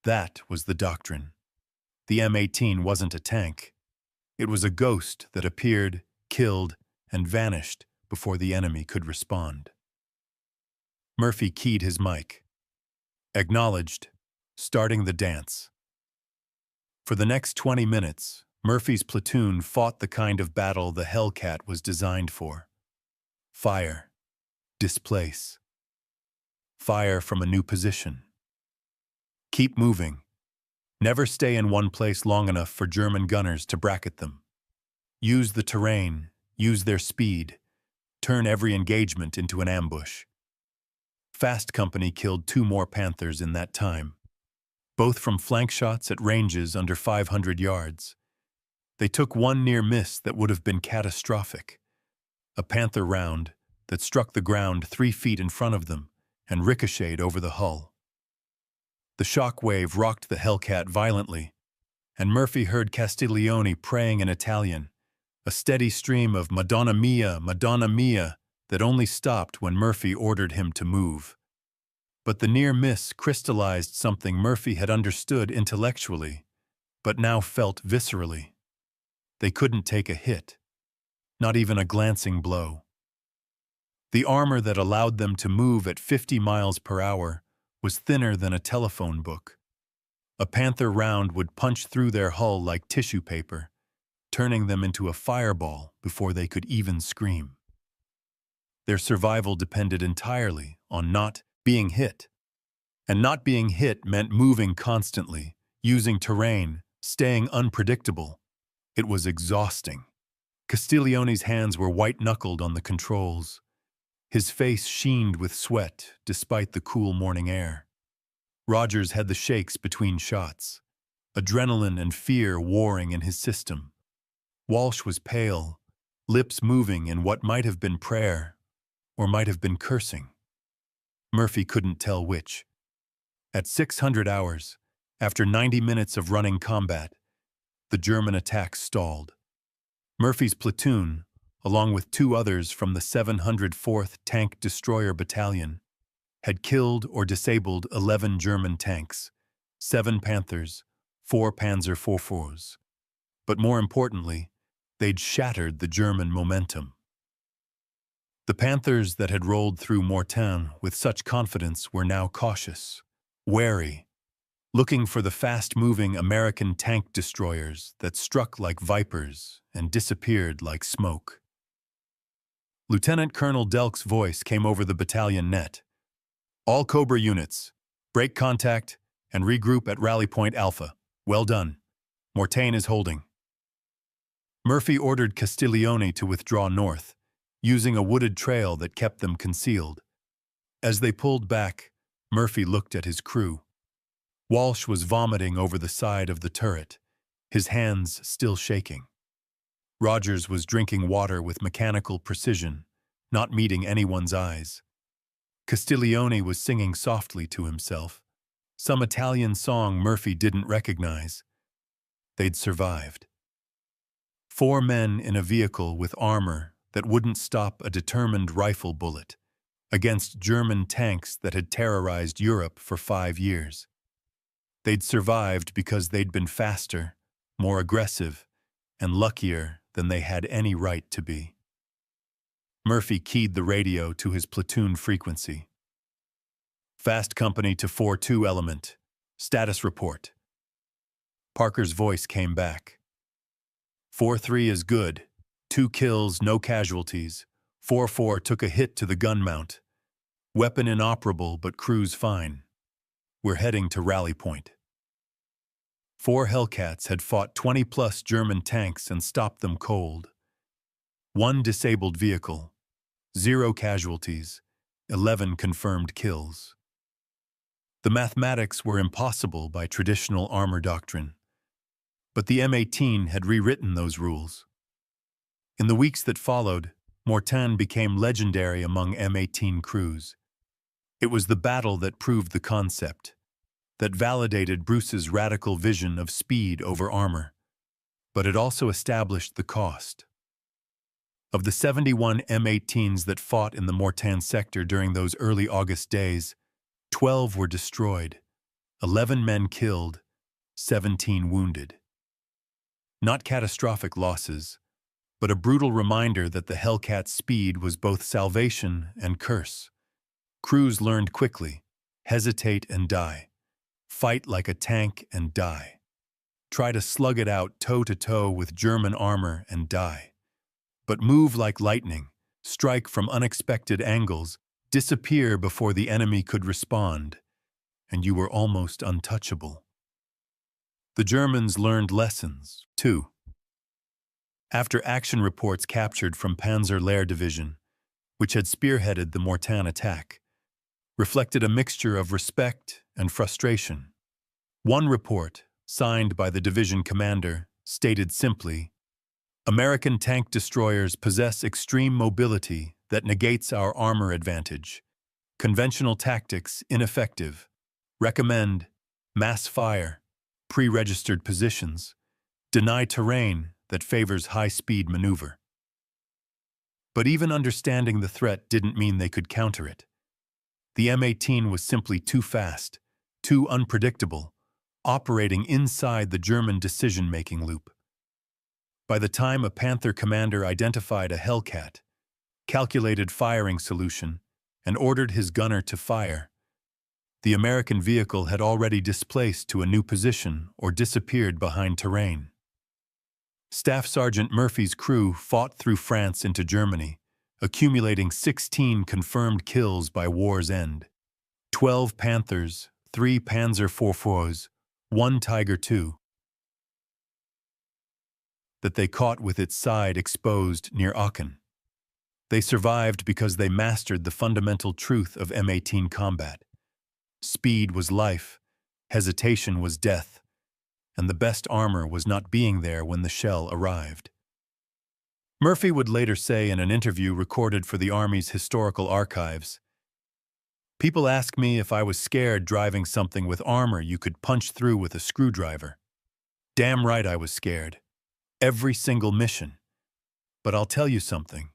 [SPEAKER 1] That was the doctrine. The M18 wasn't a tank. It was a ghost that appeared, killed, and vanished before the enemy could respond. Murphy keyed his mic. Acknowledged, starting the dance. For the next 20 minutes, Murphy's platoon fought the kind of battle the Hellcat was designed for. Fire. Displace. Fire from a new position. Keep moving. Never stay in one place long enough for German gunners to bracket them. Use the terrain, use their speed, turn every engagement into an ambush. Fast Company killed 2 more Panthers in that time, both from flank shots at ranges under 500 yards. They took one near miss that would have been catastrophic. A Panther round that struck the ground 3 feet in front of them and ricocheted over the hull. The shock wave rocked the Hellcat violently, and Murphy heard Castiglione praying in Italian, a steady stream of Madonna Mia, that only stopped when Murphy ordered him to move. But the near miss crystallized something Murphy had understood intellectually, but now felt viscerally. They couldn't take a hit, not even a glancing blow. The armor that allowed them to move at 50 miles per hour was thinner than a telephone book. A Panther round would punch through their hull like tissue paper, turning them into a fireball before they could even scream. Their survival depended entirely on not being hit. And not being hit meant moving constantly, using terrain, staying unpredictable. It was exhausting. Castiglione's hands were white-knuckled on the controls. His face sheened with sweat despite the cool morning air. Rogers had the shakes between shots, adrenaline and fear warring in his system. Walsh was pale, lips moving in what might have been prayer or might have been cursing. Murphy couldn't tell which. At 600 hours, after 90 minutes of running combat, the German attack stalled. Murphy's platoon, along with 2 others from the 704th Tank Destroyer Battalion, had killed or disabled 11 German tanks, 7 Panthers, 4 Panzer IV. But more importantly, they'd shattered the German momentum. The Panthers that had rolled through Mortain with such confidence were now cautious, wary, looking for the fast-moving American tank destroyers that struck like vipers and disappeared like smoke. Lieutenant Colonel Delk's voice came over the battalion net. "All Cobra units, break contact and regroup at Rally Point Alpha. Well done. Mortain is holding." Murphy ordered Castiglione to withdraw north, using a wooded trail that kept them concealed. As they pulled back, Murphy looked at his crew. Walsh was vomiting over the side of the turret, his hands still shaking. Rogers was drinking water with mechanical precision, not meeting anyone's eyes. Castiglione was singing softly to himself, some Italian song Murphy didn't recognize. They'd survived. 4 men in a vehicle with armor that wouldn't stop a determined rifle bullet against German tanks that had terrorized Europe for 5 years. They'd survived because they'd been faster, more aggressive, and luckier than they had any right to be. Murphy keyed the radio to his platoon frequency. "Fast company to 4-2 element. Status report." Parker's voice came back. 4-3 is good. 2 kills, no casualties. 4-4 took a hit to the gun mount. Weapon inoperable, but crew's fine. We're heading to Rally Point. 4 Hellcats had fought 20-plus German tanks and stopped them cold. 1 disabled vehicle. 0 casualties. 11 confirmed kills. The mathematics were impossible by traditional armor doctrine, but the M18 had rewritten those rules. In the weeks that followed, Mortain became legendary among M18 crews. It was the battle that proved the concept, that validated Bruce's radical vision of speed over armor, but it also established the cost. Of the 71 M18s that fought in the Mortain sector during those early August days, 12 were destroyed, 11 men killed, 17 wounded. Not catastrophic losses, but a brutal reminder that the Hellcat's speed was both salvation and curse. Crews learned quickly: hesitate and die, fight like a tank and die, try to slug it out toe-to-toe with German armor and die, but move like lightning, strike from unexpected angles, disappear before the enemy could respond, and you were almost untouchable. The Germans learned lessons, too. After action reports captured from Panzer Lehr Division, which had spearheaded the Mortain attack, reflected a mixture of respect and frustration. One report, signed by the division commander, Stated simply, American tank destroyers possess extreme mobility that negates our armor advantage. Conventional tactics ineffective. Recommend mass fire, pre-registered positions, deny terrain that favors high-speed maneuver. But even understanding the threat didn't mean they could counter it. The M18 was simply too fast, too unpredictable, operating inside the German decision-making loop. By the time a Panther commander identified a Hellcat, calculated firing solution, and ordered his gunner to fire, the American vehicle had already displaced to a new position or disappeared behind terrain. Staff Sergeant Murphy's crew fought through France into Germany, accumulating 16 confirmed kills by war's end. 12 Panthers, 3 Panzer IV-4s, 1 Tiger II, that they caught with its side exposed near Aachen. They survived because they mastered the fundamental truth of M18 combat. Speed was life, hesitation was death, and the best armor was not being there when the shell arrived. Murphy would later say in an interview recorded for the Army's historical archives, "People ask me if I was scared driving something with armor you could punch through with a screwdriver. Damn right I was scared. Every single mission. But I'll tell you something.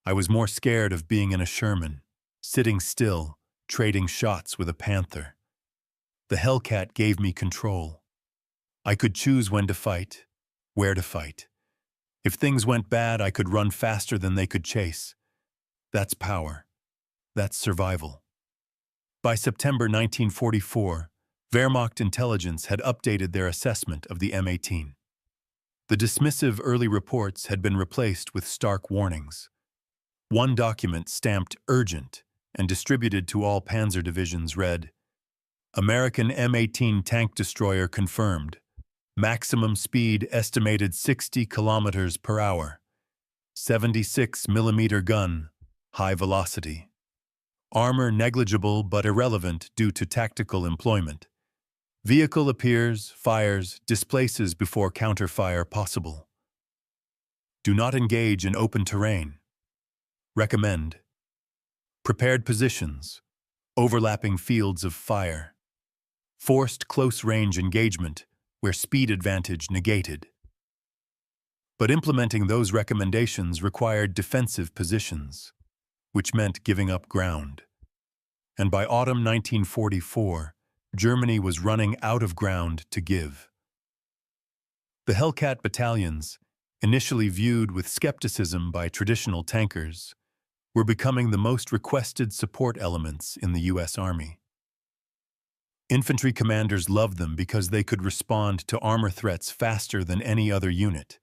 [SPEAKER 1] I was more scared of being in a Sherman, sitting still, trading shots with a Panther. The Hellcat gave me control. I could choose when to fight, where to fight. If things went bad, I could run faster than they could chase. That's power. That's survival." By September 1944, Wehrmacht intelligence had updated their assessment of the M18. The dismissive early reports had been replaced with stark warnings. One document stamped urgent and distributed to all Panzer divisions read, "American M18 tank destroyer confirmed. Maximum speed estimated 60 kilometers per hour. 76 millimeter gun, high velocity. Armor negligible but irrelevant due to tactical employment. Vehicle appears, fires, displaces before counterfire possible. Do not engage in open terrain. Recommend prepared positions, overlapping fields of fire, forced close-range engagement where speed advantage negated." But implementing those recommendations required defensive positions, which meant giving up ground. And by autumn 1944, Germany was running out of ground to give. The Hellcat battalions, initially viewed with skepticism by traditional tankers, were becoming the most requested support elements in the U.S. Army. Infantry commanders loved them because they could respond to armor threats faster than any other unit.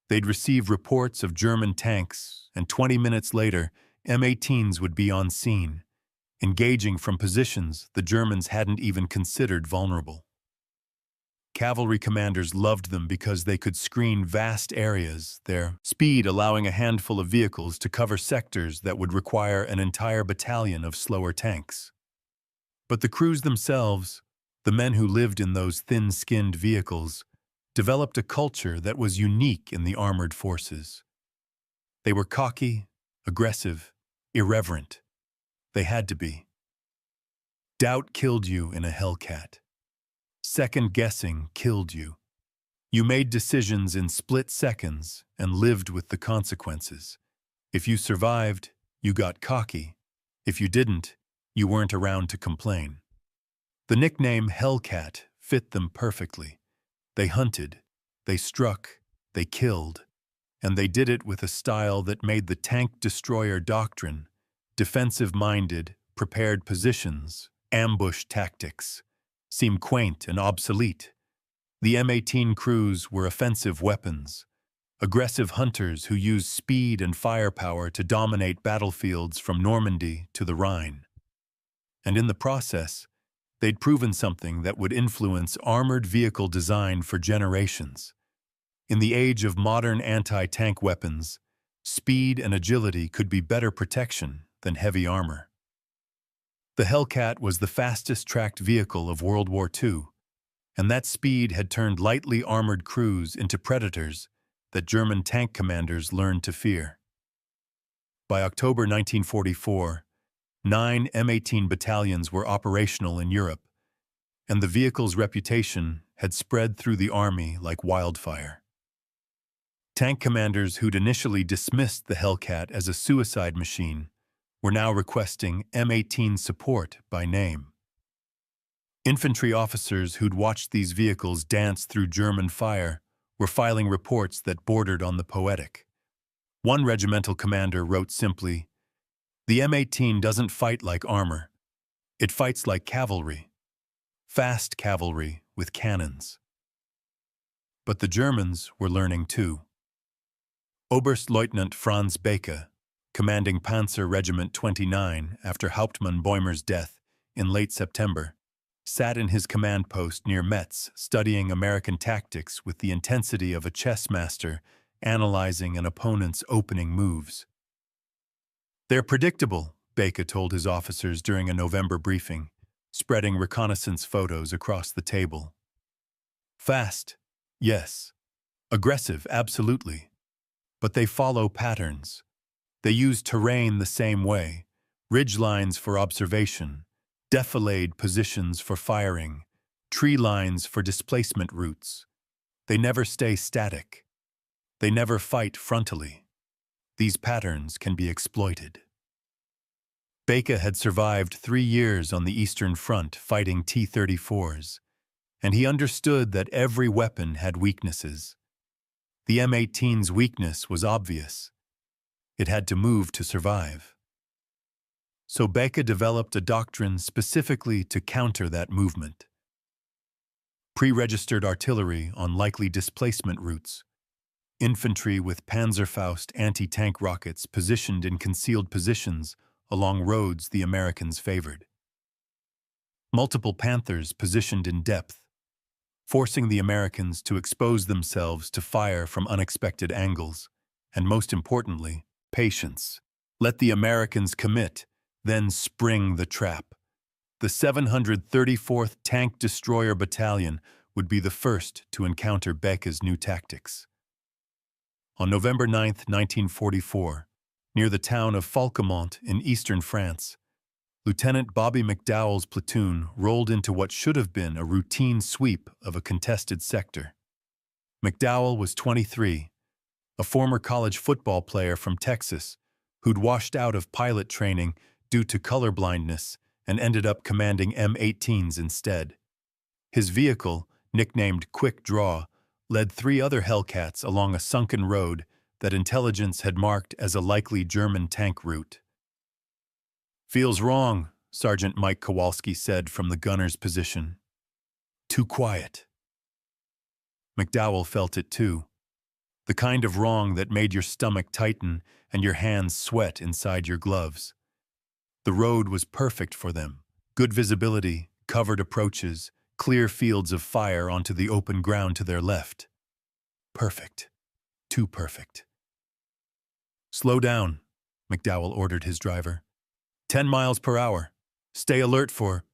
[SPEAKER 1] They'd receive reports of German tanks, and 20 minutes later, M18s would be on scene, engaging from positions the Germans hadn't even considered vulnerable. Cavalry commanders loved them because they could screen vast areas, their speed allowing a handful of vehicles to cover sectors that would require an entire battalion of slower tanks. But the crews themselves, the men who lived in those thin-skinned vehicles, developed a culture that was unique in the armored forces. They were cocky, aggressive, irreverent. They had to be. Doubt killed you in a Hellcat. Second-guessing killed you. You made decisions in split seconds and lived with the consequences. If you survived, you got cocky. If you didn't, you weren't around to complain. The nickname Hellcat fit them perfectly. They hunted, they struck, they killed, and they did it with a style that made the tank destroyer doctrine, defensive-minded, prepared positions, ambush tactics, seem quaint and obsolete. The M18 crews were offensive weapons, aggressive hunters who used speed and firepower to dominate battlefields from Normandy to the Rhine. And in the process, they'd proven something that would influence armored vehicle design for generations. In the age of modern anti-tank weapons, speed and agility could be better protection than heavy armor. The Hellcat was the fastest tracked vehicle of World War II, And that speed had turned lightly armored crews into predators that German tank commanders learned to fear. By October 1944, 9 M18 battalions were operational in Europe, and the vehicle's reputation had spread through the army like wildfire. Tank commanders who'd initially dismissed the Hellcat as a suicide machine were now requesting M18 support by name. Infantry officers who'd watched these vehicles dance through German fire were filing reports that bordered on the poetic. One regimental commander wrote simply, "The M18 doesn't fight like armor. It fights like cavalry. Fast cavalry with cannons." But the Germans were learning too. Oberstleutnant Franz Becke, commanding Panzer Regiment 29 after Hauptmann Bäumer's death in late September, sat in his command post near Metz studying American tactics with the intensity of a chess master analyzing an opponent's opening moves. "They're predictable," Becke told his officers during a November briefing, spreading reconnaissance photos across the table. "Fast, yes. Aggressive, absolutely. But they follow patterns. They use terrain the same way, ridge lines for observation, defilade positions for firing, tree lines for displacement routes. They never stay static. They never fight frontally. These patterns can be exploited." Becke had survived 3 years on the Eastern Front fighting T-34s, and he understood that every weapon had weaknesses. The M18's weakness was obvious. It had to move to survive. So Becke developed a doctrine specifically to counter that movement. Pre-registered artillery on likely displacement routes, infantry with Panzerfaust anti-tank rockets positioned in concealed positions along roads the Americans favored. Multiple Panthers positioned in depth, forcing the Americans to expose themselves to fire from unexpected angles, and most importantly, patience. Let the Americans commit, then spring the trap. The 734th Tank Destroyer Battalion would be the first to encounter Becke's new tactics. On November 9, 1944, near the town of Falquemont in eastern France, Lieutenant Bobby McDowell's platoon rolled into what should have been a routine sweep of a contested sector. McDowell was 23, a former college football player from Texas who'd washed out of pilot training due to color blindness and ended up commanding M18s instead. His vehicle, nicknamed Quick Draw, led 3 other Hellcats along a sunken road that intelligence had marked as a likely German tank route. "Feels wrong," Sergeant Mike Kowalski said from the gunner's position. "Too quiet." McDowell felt it too. The kind of wrong that made your stomach tighten and your hands sweat inside your gloves. The road was perfect for them. Good visibility, covered approaches, clear fields of fire onto the open ground to their left. Perfect. Too perfect. "Slow down," McDowell ordered his driver. 10 miles per hour. Stay alert for..."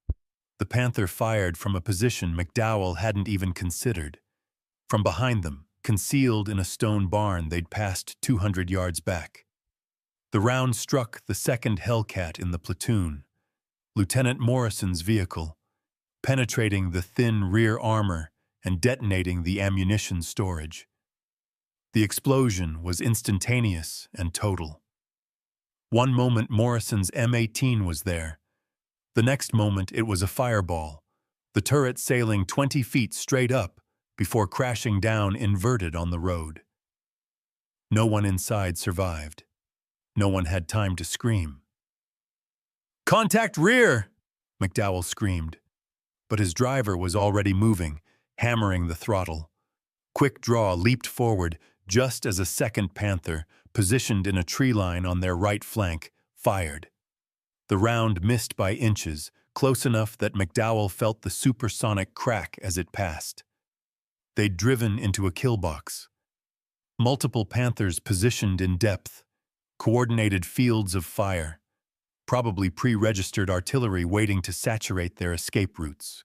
[SPEAKER 1] The Panther fired from a position McDowell hadn't even considered. From behind them, concealed in a stone barn they'd passed 200 yards back. The round struck the second Hellcat in the platoon, Lieutenant Morrison's vehicle, penetrating the thin rear armor and detonating the ammunition storage. The explosion was instantaneous and total. One moment Morrison's M18 was there. The next moment it was a fireball, the turret sailing 20 feet straight up before crashing down inverted on the road. No one inside survived. No one had time to scream. "Contact rear!" McDowell screamed. But his driver was already moving, hammering the throttle. Quick Draw leaped forward just as a second Panther, positioned in a tree line on their right flank, fired. The round missed by inches, close enough that McDowell felt the supersonic crack as it passed. They'd driven into a kill box. Multiple Panthers positioned in depth, coordinated fields of fire, probably pre-registered artillery waiting to saturate their escape routes.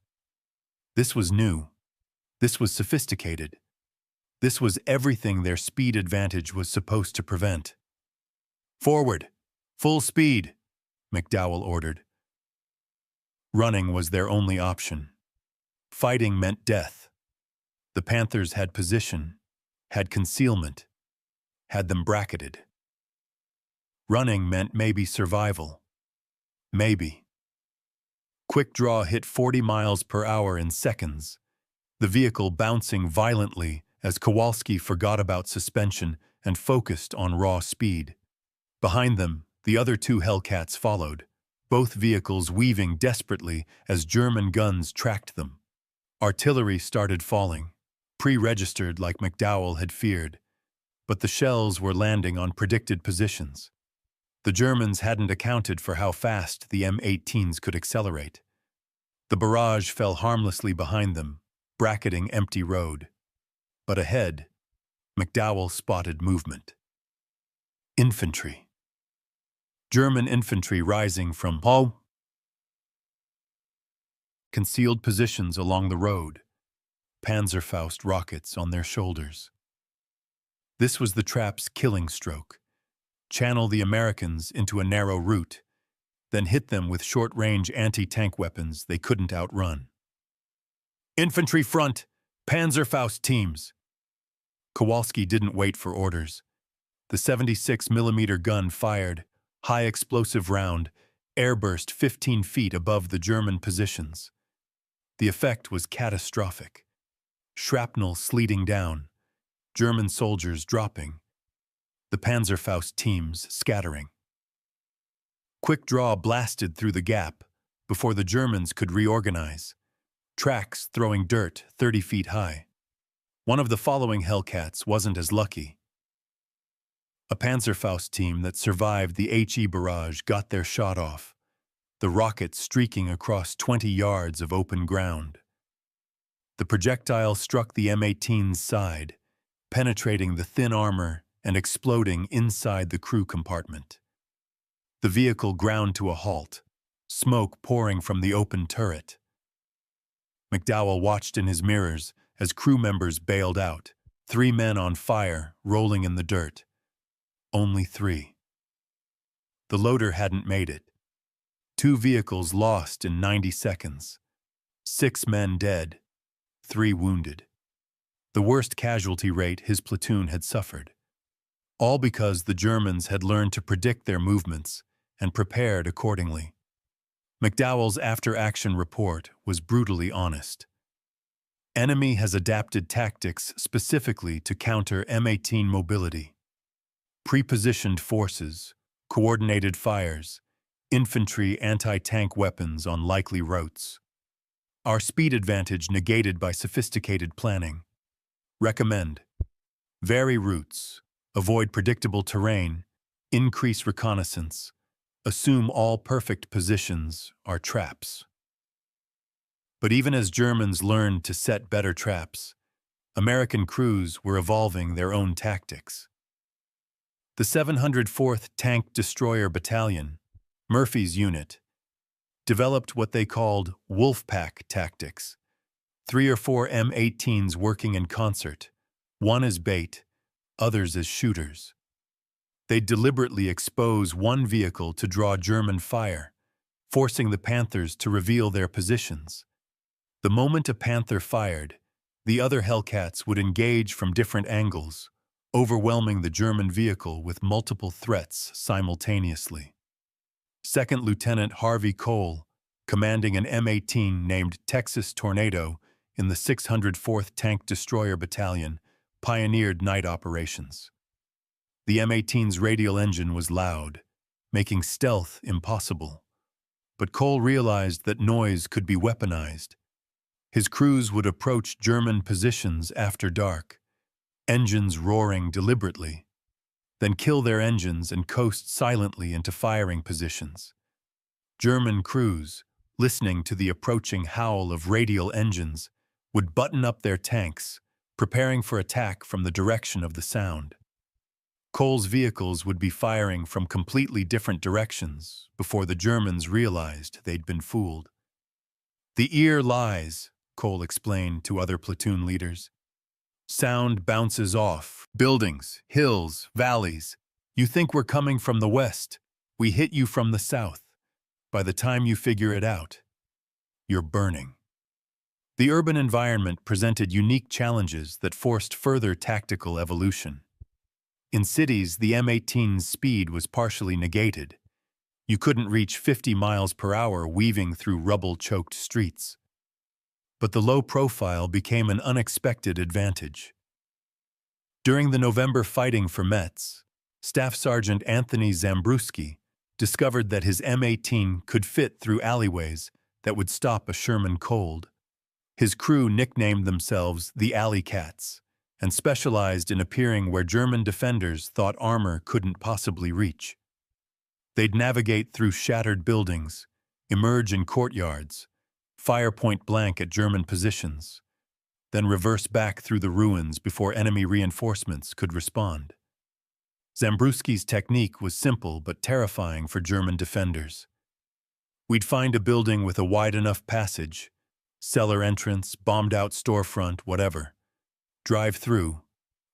[SPEAKER 1] This was new. This was sophisticated. This was everything their speed advantage was supposed to prevent. "Forward! Full speed!" McDowell ordered. Running was their only option. Fighting meant death. The Panthers had position, had concealment, had them bracketed. Running meant maybe survival. Maybe. Quick Draw hit 40 miles per hour in seconds, the vehicle bouncing violently as Kowalski forgot about suspension and focused on raw speed. Behind them, the other two Hellcats followed, both vehicles weaving desperately as German guns tracked them. Artillery started falling, pre-registered like McDowell had feared, but the shells were landing on predicted positions. The Germans hadn't accounted for how fast the M18s could accelerate. The barrage fell harmlessly behind them, bracketing empty road. But ahead, McDowell spotted movement. Infantry. German infantry rising from concealed positions along the road, Panzerfaust rockets on their shoulders. This was the trap's killing stroke. Channel the Americans into a narrow route, then hit them with short-range anti-tank weapons they couldn't outrun. "Infantry front! Panzerfaust teams!" Kowalski didn't wait for orders. The 76mm gun fired, high-explosive round, airburst 15 feet above the German positions. The effect was catastrophic. Shrapnel sleeting down, German soldiers dropping, the Panzerfaust teams scattering. Quick Draw blasted through the gap before the Germans could reorganize, tracks throwing dirt 30 feet high. One of the following Hellcats wasn't as lucky. A Panzerfaust team that survived the HE barrage got their shot off, the rocket streaking across 20 yards of open ground. The projectile struck the M18's side, penetrating the thin armor and exploding inside the crew compartment. The vehicle ground to a halt, smoke pouring from the open turret. McDowell watched in his mirrors as crew members bailed out, 3 men on fire, rolling in the dirt. Only 3. The loader hadn't made it. 2 vehicles lost in 90 seconds. 6 men dead, 3 wounded. The worst casualty rate his platoon had suffered. All because the Germans had learned to predict their movements and prepared accordingly. McDowell's after-action report was brutally honest. Enemy has adapted tactics specifically to counter M18 mobility. Pre-positioned forces, coordinated fires, infantry anti-tank weapons on likely routes. Our speed advantage negated by sophisticated planning. Recommend: vary routes, avoid predictable terrain, increase reconnaissance, assume all perfect positions are traps. But even as Germans learned to set better traps, American crews were evolving their own tactics. The 704th Tank Destroyer Battalion, Murphy's unit, developed what they called Wolfpack tactics, 3 or 4 M18s working in concert, one as bait, others as shooters. They'd deliberately expose one vehicle to draw German fire, forcing the Panthers to reveal their positions. The moment a Panther fired, the other Hellcats would engage from different angles, overwhelming the German vehicle with multiple threats simultaneously. Second Lieutenant Harvey Cole, commanding an M18 named Texas Tornado in the 604th Tank Destroyer Battalion, pioneered night operations. The M18's radial engine was loud, making stealth impossible. But Cole realized that noise could be weaponized. His crews would approach German positions after dark, engines roaring deliberately, then kill their engines and coast silently into firing positions. German crews, listening to the approaching howl of radial engines, would button up their tanks, preparing for attack from the direction of the sound. Cole's vehicles would be firing from completely different directions before the Germans realized they'd been fooled. "The ear lies," Cole explained to other platoon leaders. Sound bounces off. Buildings, hills, valleys. You think we're coming from the west. We hit you from the south. By the time you figure it out, you're burning. The urban environment presented unique challenges that forced further tactical evolution. In cities, the M18's speed was partially negated. You couldn't reach 50 miles per hour weaving through rubble-choked streets. But the low profile became an unexpected advantage. During the November fighting for Metz, Staff Sergeant Anthony Zambruski discovered that his M18 could fit through alleyways that would stop a Sherman cold. His crew nicknamed themselves the Hellcats and specialized in appearing where German defenders thought armor couldn't possibly reach. They'd navigate through shattered buildings, emerge in courtyards, fire point blank at German positions, then reverse back through the ruins before enemy reinforcements could respond. Zambruski's technique was simple but terrifying for German defenders. We'd find a building with a wide enough passage, cellar entrance, bombed-out storefront, whatever. Drive through,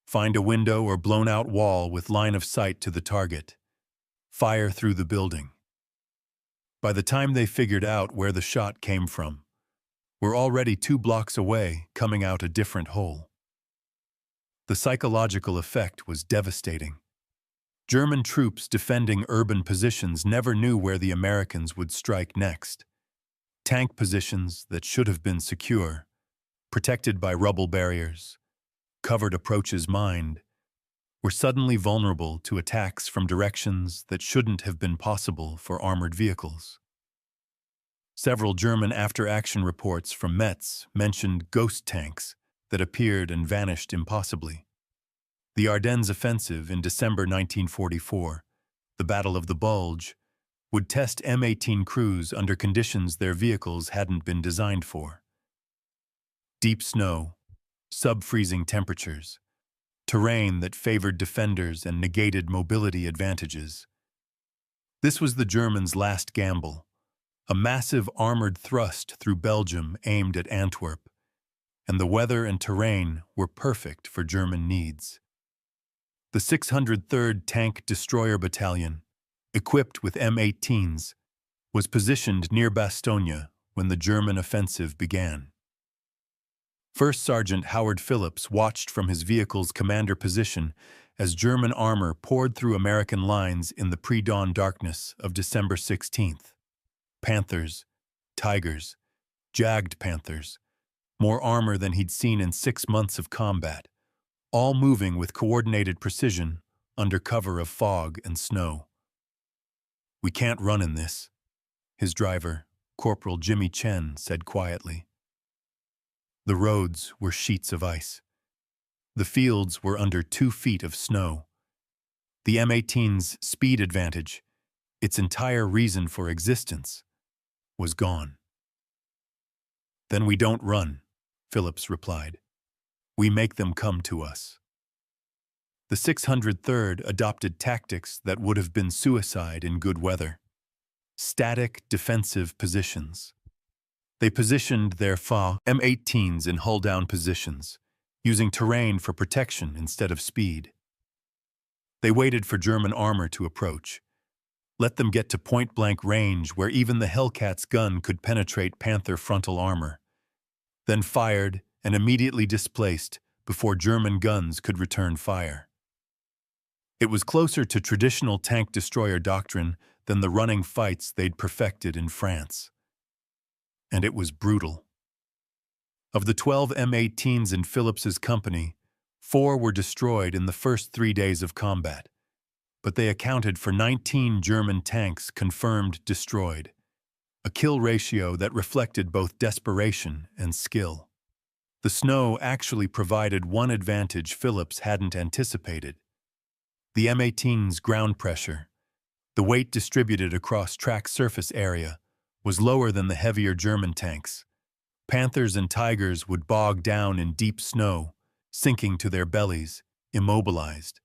[SPEAKER 1] find a window or blown-out wall with line of sight to the target. Fire through the building. By the time they figured out where the shot came from, we're already 2 blocks away, coming out a different hole. The psychological effect was devastating. German troops defending urban positions never knew where the Americans would strike next. Tank positions that should have been secure, protected by rubble barriers, covered approaches mined, were suddenly vulnerable to attacks from directions that shouldn't have been possible for armored vehicles. Several German after-action reports from Metz mentioned ghost tanks that appeared and vanished impossibly. The Ardennes offensive in December 1944, the Battle of the Bulge, would test M18 crews under conditions their vehicles hadn't been designed for. Deep snow, sub-freezing temperatures, terrain that favored defenders and negated mobility advantages. This was the Germans' last gamble, a massive armored thrust through Belgium aimed at Antwerp, and the weather and terrain were perfect for German needs. The 603rd Tank Destroyer Battalion, equipped with M18s, was positioned near Bastogne when the German offensive began. First Sergeant Howard Phillips watched from his vehicle's commander position as German armor poured through American lines in the pre-dawn darkness of December 16th. Panthers, Tigers, Jagged Panthers, more armor than he'd seen in 6 months of combat, all moving with coordinated precision under cover of fog and snow. "We can't run in this," his driver, Corporal Jimmy Chen, said quietly. The roads were sheets of ice. The fields were under 2 feet of snow. The M18's speed advantage, its entire reason for existence, was gone. "Then we don't run," Phillips replied. "We make them come to us." The 603rd adopted tactics that would have been suicide in good weather. Static defensive positions. They positioned their M18s in hull-down positions, using terrain for protection instead of speed. They waited for German armor to approach, let them get to point-blank range where even the Hellcat's gun could penetrate Panther frontal armor, then fired and immediately displaced before German guns could return fire. It was closer to traditional tank destroyer doctrine than the running fights they'd perfected in France. And it was brutal. Of the 12 M18s in Phillips's company, 4 were destroyed in the first 3 days of combat, but they accounted for 19 German tanks confirmed destroyed, a kill ratio that reflected both desperation and skill. The snow actually provided one advantage Phillips hadn't anticipated. The M18's ground pressure, the weight distributed across track surface area, was lower than the heavier German tanks. Panthers and Tigers would bog down in deep snow, sinking to their bellies, immobilized.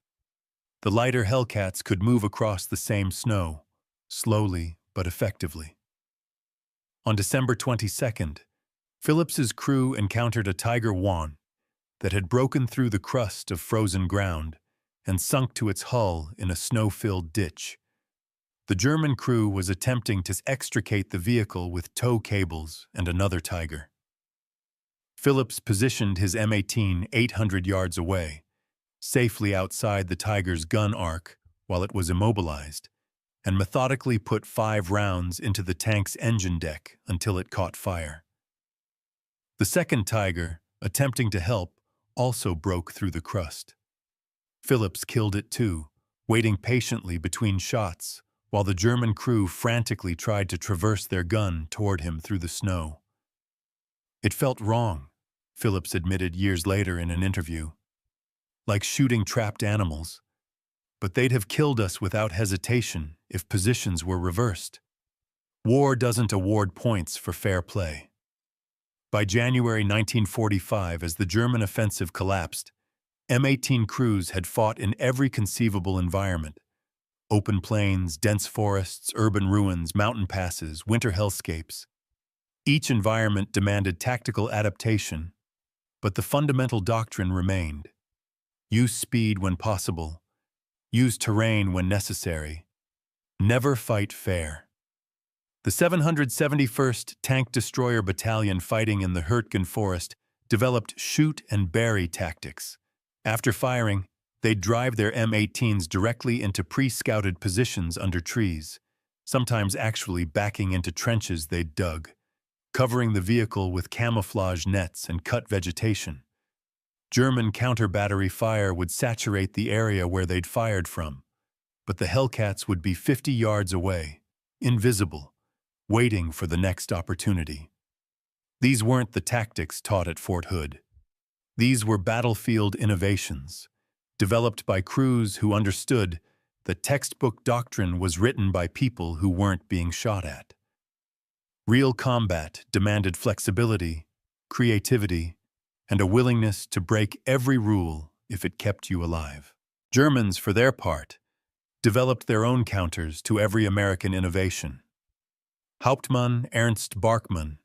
[SPEAKER 1] The lighter Hellcats could move across the same snow, slowly but effectively. On December 22nd, Phillips's crew encountered a Tiger I that had broken through the crust of frozen ground and sunk to its hull in a snow-filled ditch. The German crew was attempting to extricate the vehicle with tow cables and another Tiger. Phillips positioned his M18 800 yards away, safely outside the Tiger's gun arc while it was immobilized, and methodically put 5 rounds into the tank's engine deck until it caught fire. The second Tiger, attempting to help, also broke through the crust. Phillips killed it too, waiting patiently between shots, while the German crew frantically tried to traverse their gun toward him through the snow. It felt wrong, Phillips admitted years later in an interview. Like shooting trapped animals. But they'd have killed us without hesitation if positions were reversed. War doesn't award points for fair play. By January 1945, as the German offensive collapsed, M18 crews had fought in every conceivable environment. Open plains, dense forests, urban ruins, mountain passes, winter hellscapes. Each environment demanded tactical adaptation, but the fundamental doctrine remained. Use speed when possible. Use terrain when necessary. Never fight fair. The 771st Tank Destroyer Battalion fighting in the Hurtgen Forest developed shoot and bury tactics. After firing, they'd drive their M18s directly into pre-scouted positions under trees, sometimes actually backing into trenches they'd dug, covering the vehicle with camouflage nets and cut vegetation. German counter-battery fire would saturate the area where they'd fired from, but the Hellcats would be 50 yards away, invisible, waiting for the next opportunity. These weren't the tactics taught at Fort Hood. These were battlefield innovations, developed by crews who understood that textbook doctrine was written by people who weren't being shot at. Real combat demanded flexibility, creativity, and a willingness to break every rule if it kept you alive. Germans, for their part, developed their own counters to every American innovation. Hauptmann Ernst Barkmann,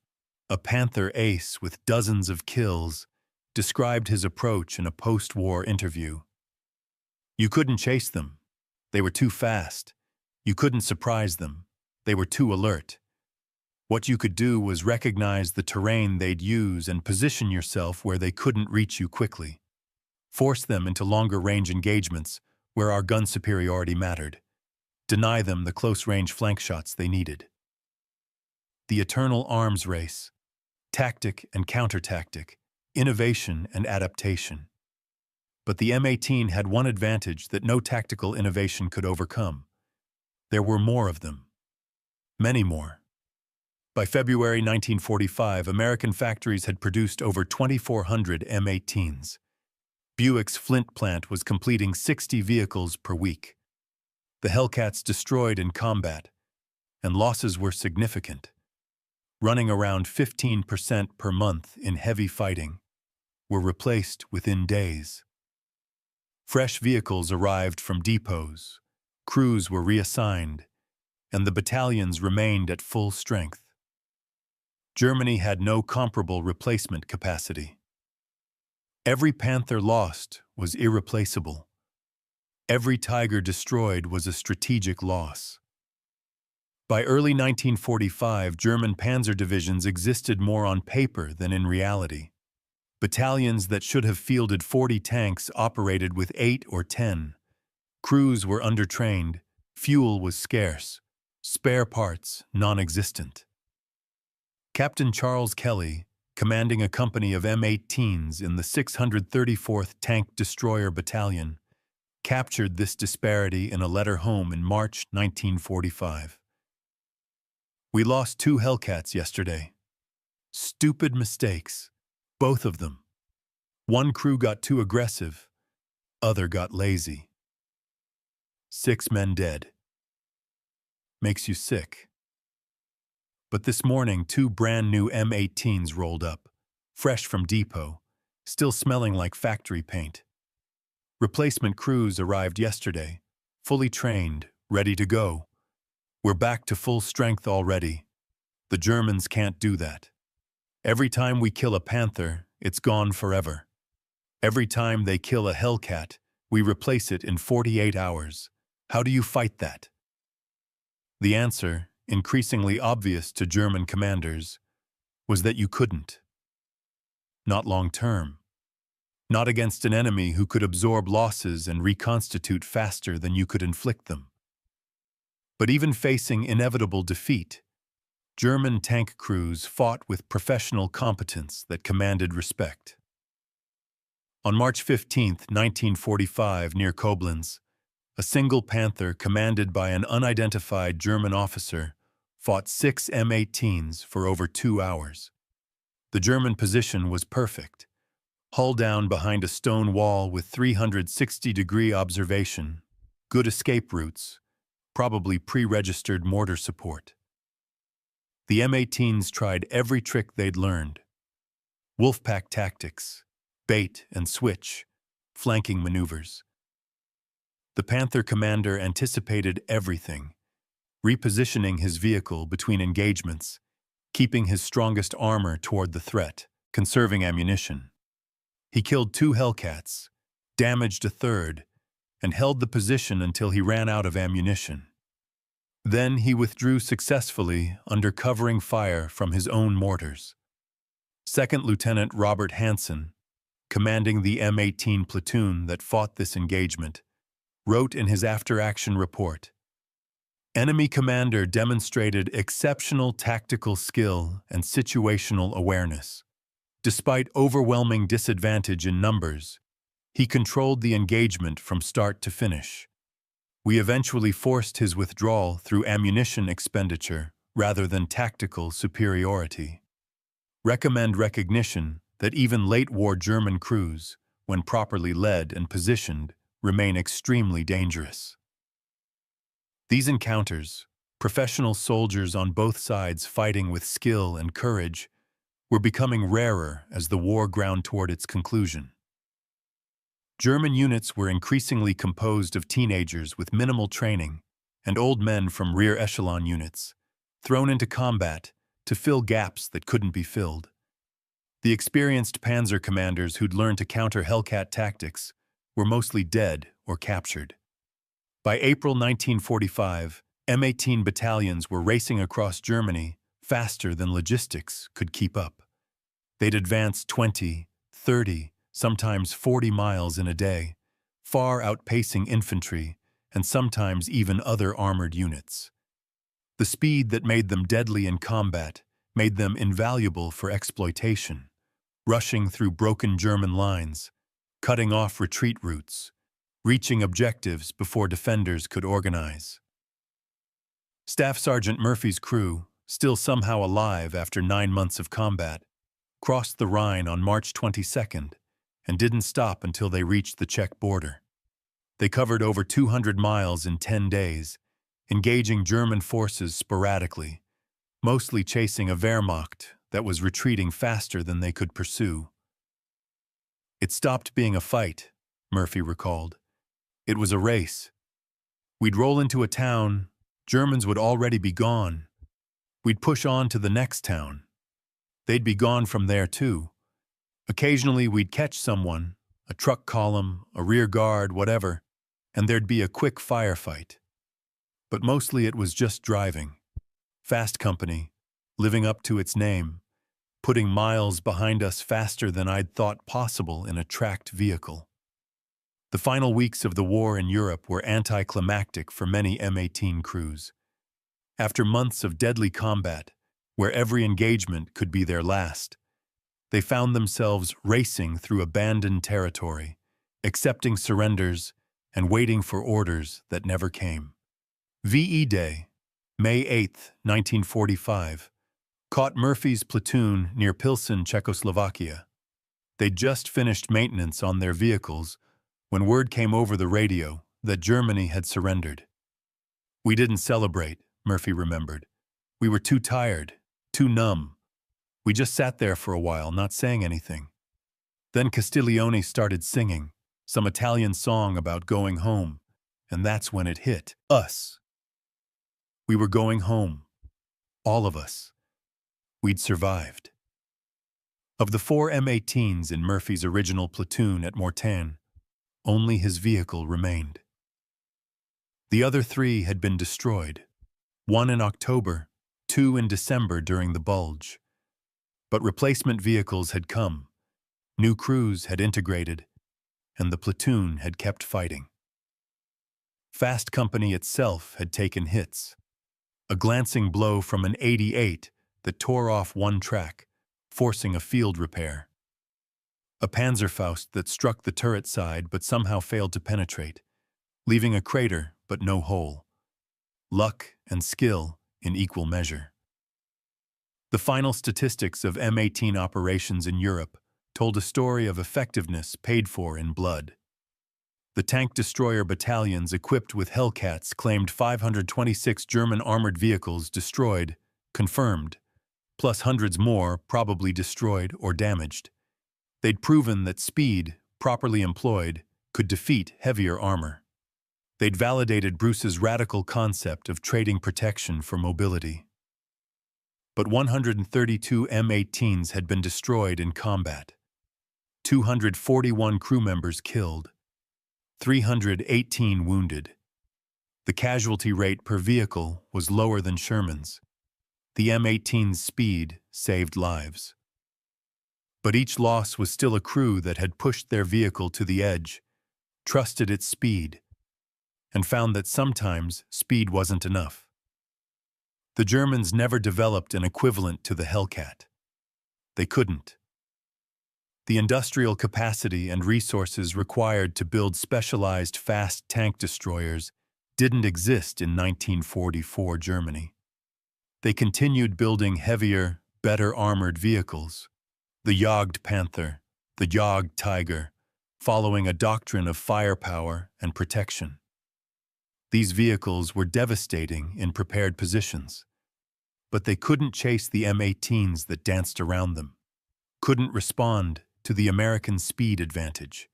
[SPEAKER 1] a Panther ace with dozens of kills, described his approach in a post-war interview. You couldn't chase them. They were too fast. You couldn't surprise them. They were too alert. What you could do was recognize the terrain they'd use and position yourself where they couldn't reach you quickly. Force them into longer-range engagements where our gun superiority mattered. Deny them the close-range flank shots they needed. The eternal arms race. Tactic and counter-tactic. Innovation and adaptation. But the M18 had one advantage that no tactical innovation could overcome. There were more of them. Many more. By February 1945, American factories had produced over 2,400 M18s. Buick's Flint plant was completing 60 vehicles per week. The Hellcats destroyed in combat, and losses were significant, running around 15% per month in heavy fighting, were replaced within days. Fresh vehicles arrived from depots, crews were reassigned, and the battalions remained at full strength. Germany had no comparable replacement capacity. Every Panther lost was irreplaceable. Every Tiger destroyed was a strategic loss. By early 1945, German panzer divisions existed more on paper than in reality. Battalions that should have fielded 40 tanks operated with 8 or 10. Crews were undertrained, fuel was scarce, spare parts non-existent. Captain Charles Kelly, commanding a company of M18s in the 634th Tank Destroyer Battalion, captured this disparity in a letter home in March 1945. We lost 2 Hellcats yesterday. Stupid mistakes, both of them. One crew got too aggressive, other got lazy. 6 men dead. Makes you sick. But this morning, 2 brand new M18s rolled up, fresh from depot, still smelling like factory paint. Replacement crews arrived yesterday, fully trained, ready to go. We're back to full strength already. The Germans can't do that. Every time we kill a Panther, it's gone forever. Every time they kill a Hellcat, we replace it in 48 hours. How do you fight that? The answer, increasingly obvious to German commanders, was that you couldn't. Not long term. Not against an enemy who could absorb losses and reconstitute faster than you could inflict them. But even facing inevitable defeat, German tank crews fought with professional competence that commanded respect. On March 15, 1945, near Koblenz, a single Panther commanded by an unidentified German officer fought 6 M18s for over 2 hours. The German position was perfect, hull down behind a stone wall with 360-degree observation, good escape routes, probably pre-registered mortar support. The M18s tried every trick they'd learned. Wolfpack tactics, bait and switch, flanking maneuvers. The Panther commander anticipated everything, repositioning his vehicle between engagements, keeping his strongest armor toward the threat, conserving ammunition. He killed 2 Hellcats, damaged a third, and held the position until he ran out of ammunition. Then he withdrew successfully under covering fire from his own mortars. Second Lieutenant Robert Hansen, commanding the M18 platoon that fought this engagement, wrote in his after-action report, "Enemy commander demonstrated exceptional tactical skill and situational awareness. Despite overwhelming disadvantage in numbers, he controlled the engagement from start to finish. We eventually forced his withdrawal through ammunition expenditure rather than tactical superiority. Recommend recognition that even late-war German crews, when properly led and positioned, remain extremely dangerous." These encounters, professional soldiers on both sides fighting with skill and courage, were becoming rarer as the war ground toward its conclusion. German units were increasingly composed of teenagers with minimal training and old men from rear echelon units, thrown into combat to fill gaps that couldn't be filled. The experienced Panzer commanders who'd learned to counter Hellcat tactics were mostly dead or captured. By April 1945, M18 battalions were racing across Germany faster than logistics could keep up. They'd advance 20, 30, sometimes 40 miles in a day, far outpacing infantry and sometimes even other armored units. The speed that made them deadly in combat made them invaluable for exploitation, rushing through broken German lines, cutting off retreat routes, reaching objectives before defenders could organize. Staff Sergeant Murphy's crew, still somehow alive after 9 months of combat, crossed the Rhine on March 22nd and didn't stop until they reached the Czech border. They covered over 200 miles in 10 days, engaging German forces sporadically, mostly chasing a Wehrmacht that was retreating faster than they could pursue. "It stopped being a fight," Murphy recalled. "It was a race. We'd roll into a town, Germans would already be gone. We'd push on to the next town. They'd be gone from there too. Occasionally we'd catch someone, a truck column, a rear guard, whatever, and there'd be a quick firefight. But mostly it was just driving. Fast company, living up to its name, putting miles behind us faster than I'd thought possible in a tracked vehicle." The final weeks of the war in Europe were anticlimactic for many M18 crews. After months of deadly combat, where every engagement could be their last, they found themselves racing through abandoned territory, accepting surrenders and waiting for orders that never came. VE Day, May 8, 1945, caught Murphy's platoon near Pilsen, Czechoslovakia. They'd just finished maintenance on their vehicles when word came over the radio that Germany had surrendered. "We didn't celebrate," Murphy remembered. "We were too tired, too numb. We just sat there for a while, not saying anything. Then Castiglione started singing, some Italian song about going home, and that's when it hit us. We were going home. All of us. We'd survived." Of the 4 M18s in Murphy's original platoon at Mortain, only his vehicle remained. The other 3 had been destroyed, 1 in October, 2 in December during the Bulge. But replacement vehicles had come, new crews had integrated, and the platoon had kept fighting. Fast Company itself had taken hits. A glancing blow from an 88 that tore off one track, forcing a field repair. A Panzerfaust that struck the turret side but somehow failed to penetrate, leaving a crater but no hole. Luck and skill in equal measure. The final statistics of M18 operations in Europe told a story of effectiveness paid for in blood. The tank destroyer battalions equipped with Hellcats claimed 526 German armored vehicles destroyed, confirmed, plus hundreds more probably destroyed or damaged. They'd proven that speed, properly employed, could defeat heavier armor. They'd validated Bruce's radical concept of trading protection for mobility. But 132 M18s had been destroyed in combat. 241 crew members killed. 318 wounded. The casualty rate per vehicle was lower than Sherman's. The M18's speed saved lives. But each loss was still a crew that had pushed their vehicle to the edge, trusted its speed, and found that sometimes speed wasn't enough. The Germans never developed an equivalent to the Hellcat. They couldn't. The industrial capacity and resources required to build specialized fast tank destroyers didn't exist in 1944 Germany. They continued building heavier, better armored vehicles. The Jagd Panther, the Jagd Tiger, following a doctrine of firepower and protection. These vehicles were devastating in prepared positions, but they couldn't chase the M18s that danced around them, couldn't respond to the American speed advantage.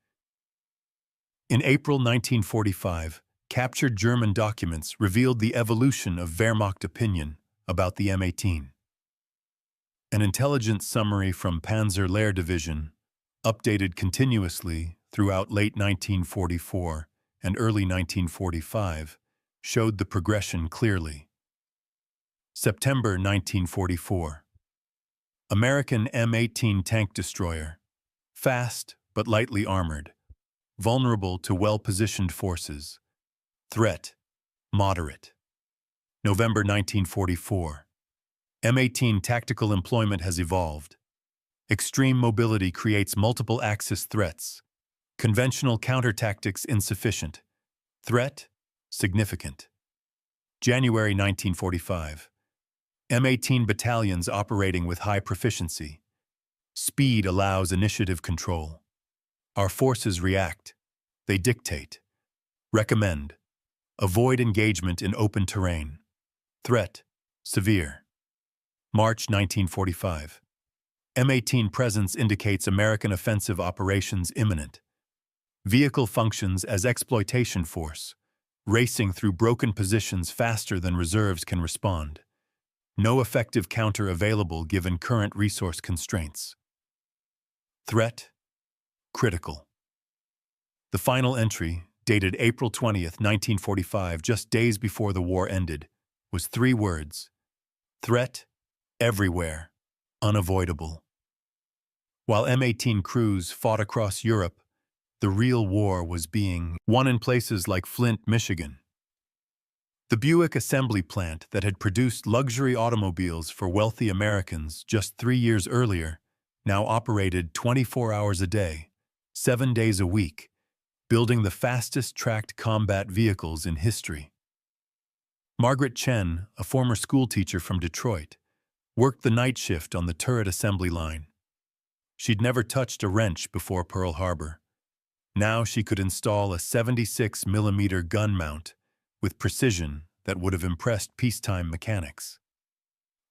[SPEAKER 1] In April 1945, captured German documents revealed the evolution of Wehrmacht opinion about the M18. An intelligence summary from Panzer Lehr Division, updated continuously throughout late 1944 and early 1945, showed the progression clearly. September 1944. American M18 tank destroyer. Fast but lightly armored. Vulnerable to well-positioned forces. Threat, moderate. November 1944. M18 tactical employment has evolved. Extreme mobility creates multiple axis threats. Conventional counter-tactics insufficient. Threat, significant. January 1945. M18 battalions operating with high proficiency. Speed allows initiative control. Our forces react. They dictate. Recommend. Avoid engagement in open terrain. Threat, severe. March 1945. M18 presence indicates American offensive operations imminent. Vehicle functions as exploitation force, racing through broken positions faster than reserves can respond. No effective counter available given current resource constraints. Threat, critical. The final entry, dated April 20th, 1945, just days before the war ended, was 3 words. Threat, everywhere, unavoidable. While M18 crews fought across Europe, the real war was being won in places like Flint, Michigan. The Buick assembly plant that had produced luxury automobiles for wealthy Americans just 3 years earlier now operated 24 hours a day, 7 days a week, building the fastest tracked combat vehicles in history. Margaret Chen, a former schoolteacher from Detroit, worked the night shift on the turret assembly line. She'd never touched a wrench before Pearl Harbor. Now she could install a 76mm gun mount with precision that would have impressed peacetime mechanics.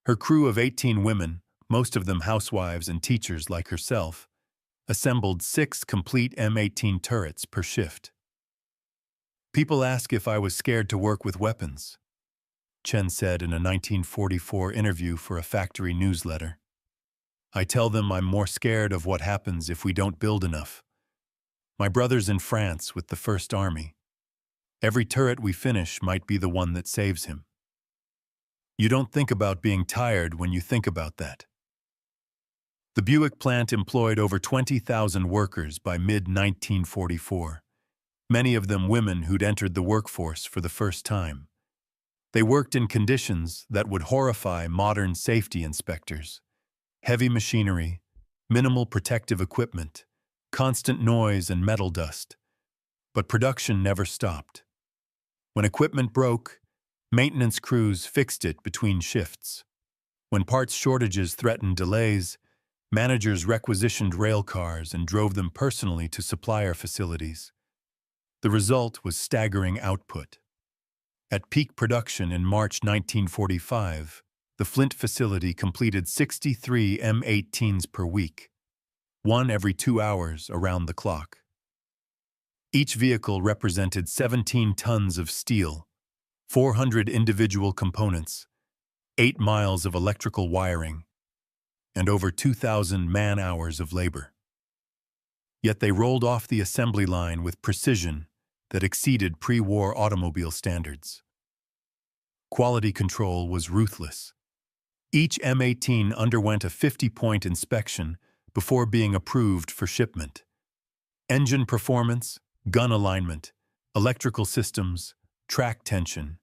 [SPEAKER 1] Her crew of 18 women, most of them housewives and teachers like herself, assembled 6 complete M18 turrets per shift. People ask if I was scared to work with weapons, Chen said in a 1944 interview for a factory newsletter. I tell them I'm more scared of what happens if we don't build enough. My brother's in France with the First Army. Every turret we finish might be the one that saves him. You don't think about being tired when you think about that. The Buick plant employed over 20,000 workers by mid-1944, many of them women who'd entered the workforce for the first time. They worked in conditions that would horrify modern safety inspectors. Heavy machinery, minimal protective equipment, constant noise and metal dust. But production never stopped. When equipment broke, maintenance crews fixed it between shifts. When parts shortages threatened delays, managers requisitioned rail cars and drove them personally to supplier facilities. The result was staggering output. At peak production in March 1945, the Flint facility completed 63 M18s per week, one every 2 hours around the clock. Each vehicle represented 17 tons of steel, 400 individual components, 8 miles of electrical wiring, and over 2,000 man-hours of labor. Yet they rolled off the assembly line with precision that exceeded pre-war automobile standards. Quality control was ruthless. Each M18 underwent a 50-point inspection before being approved for shipment. Engine performance, gun alignment, electrical systems, track tension,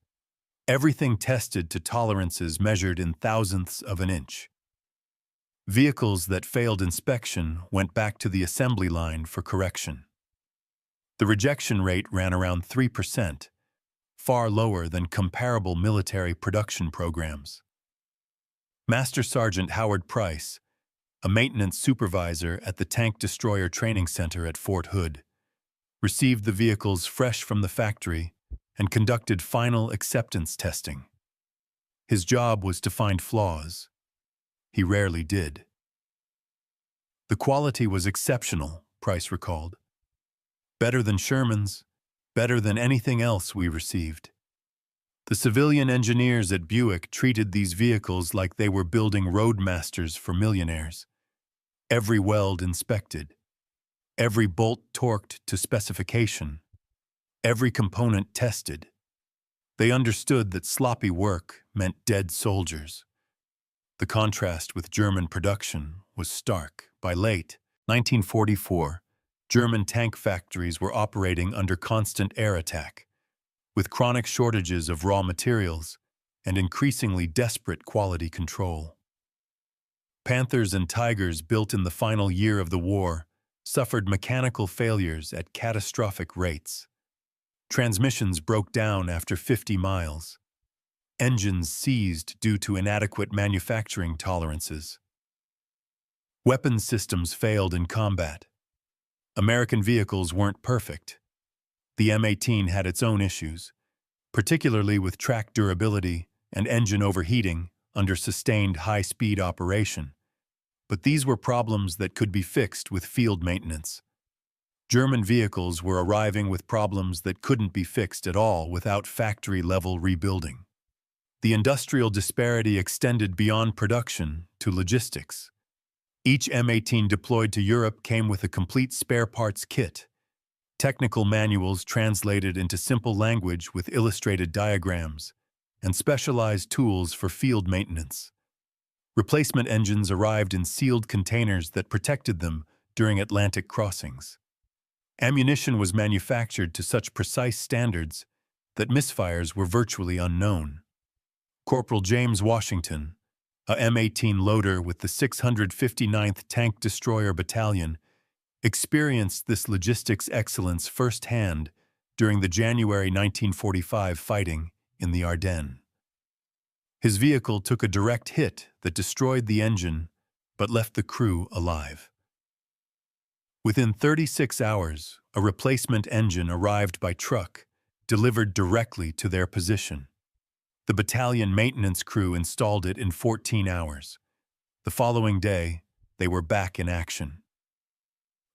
[SPEAKER 1] everything tested to tolerances measured in thousandths of an inch. Vehicles that failed inspection went back to the assembly line for correction. The rejection rate ran around 3%, far lower than comparable military production programs. Master Sergeant Howard Price, a maintenance supervisor at the Tank Destroyer Training Center at Fort Hood, received the vehicles fresh from the factory and conducted final acceptance testing. His job was to find flaws. He rarely did. The quality was exceptional, Price recalled. Better than Sherman's, better than anything else we received. The civilian engineers at Buick treated these vehicles like they were building roadmasters for millionaires. Every weld inspected, every bolt torqued to specification, every component tested. They understood that sloppy work meant dead soldiers. The contrast with German production was stark. By late 1944, German tank factories were operating under constant air attack, with chronic shortages of raw materials and increasingly desperate quality control. Panthers and Tigers built in the final year of the war suffered mechanical failures at catastrophic rates. Transmissions broke down after 50 miles. Engines seized due to inadequate manufacturing tolerances. Weapons systems failed in combat. American vehicles weren't perfect. The M18 had its own issues, particularly with track durability and engine overheating under sustained high-speed operation. But these were problems that could be fixed with field maintenance. German vehicles were arriving with problems that couldn't be fixed at all without factory-level rebuilding. The industrial disparity extended beyond production to logistics. Each M18 deployed to Europe came with a complete spare parts kit, technical manuals translated into simple language with illustrated diagrams, and specialized tools for field maintenance. Replacement engines arrived in sealed containers that protected them during Atlantic crossings. Ammunition was manufactured to such precise standards that misfires were virtually unknown. Corporal James Washington, a M18 loader with the 659th Tank Destroyer Battalion, experienced this logistics excellence firsthand during the January 1945 fighting in the Ardennes. His vehicle took a direct hit that destroyed the engine but left the crew alive. Within 36 hours, a replacement engine arrived by truck, delivered directly to their position. The battalion maintenance crew installed it in 14 hours. The following day, they were back in action.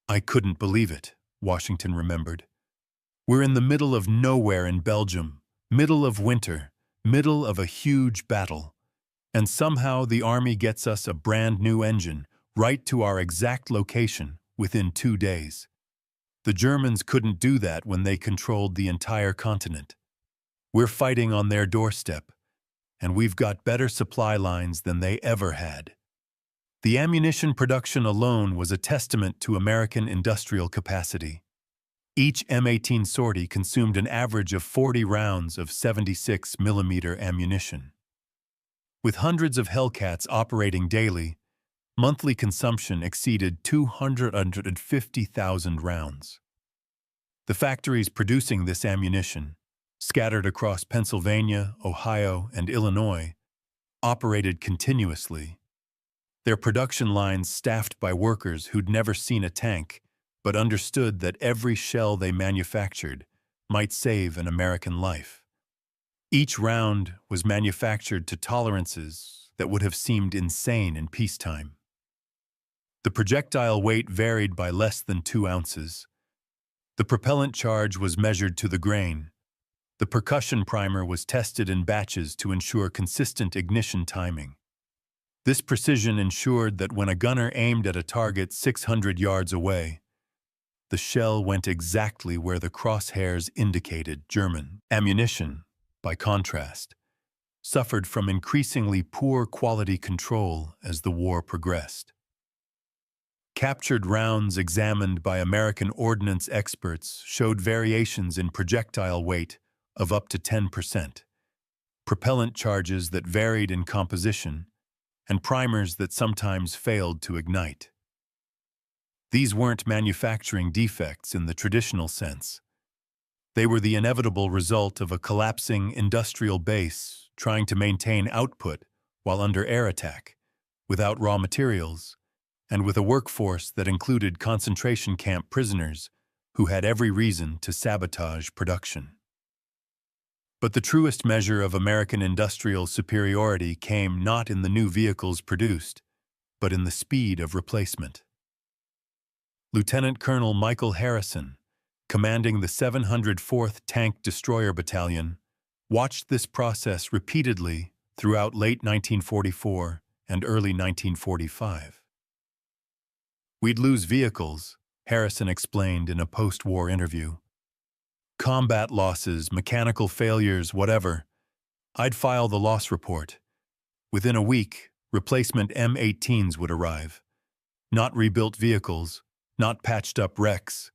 [SPEAKER 1] I couldn't believe it, Washington remembered. We're in the middle of nowhere in Belgium, middle of winter, middle of a huge battle, and somehow the Army gets us a brand new engine right to our exact location within 2 days. The Germans couldn't do that when they controlled the entire continent. We're fighting on their doorstep, and we've got better supply lines than they ever had. The ammunition production alone was a testament to American industrial capacity. Each M18 sortie consumed an average of 40 rounds of 76mm ammunition. With hundreds of Hellcats operating daily, monthly consumption exceeded 250,000 rounds. The factories producing this ammunition, scattered across Pennsylvania, Ohio, and Illinois, operated continuously. Their production lines staffed by workers who'd never seen a tank, but understood that every shell they manufactured might save an American life. Each round was manufactured to tolerances that would have seemed insane in peacetime. The projectile weight varied by less than 2 ounces. The propellant charge was measured to the grain. The percussion primer was tested in batches to ensure consistent ignition timing. This precision ensured that when a gunner aimed at a target 600 yards away, the shell went exactly where the crosshairs indicated. German ammunition, by contrast, suffered from increasingly poor quality control as the war progressed. Captured rounds examined by American ordnance experts showed variations in projectile weight of up to 10%, propellant charges that varied in composition, and primers that sometimes failed to ignite. These weren't manufacturing defects in the traditional sense. They were the inevitable result of a collapsing industrial base trying to maintain output while under air attack, without raw materials, and with a workforce that included concentration camp prisoners who had every reason to sabotage production. But the truest measure of American industrial superiority came not in the new vehicles produced, but in the speed of replacement. Lieutenant Colonel Michael Harrison, commanding the 704th Tank Destroyer Battalion, watched this process repeatedly throughout late 1944 and early 1945. "We'd lose vehicles," Harrison explained in a post-war interview. "Combat losses, mechanical failures, whatever. I'd file the loss report. Within a week, replacement M18s would arrive. Not rebuilt vehicles, not patched-up wrecks.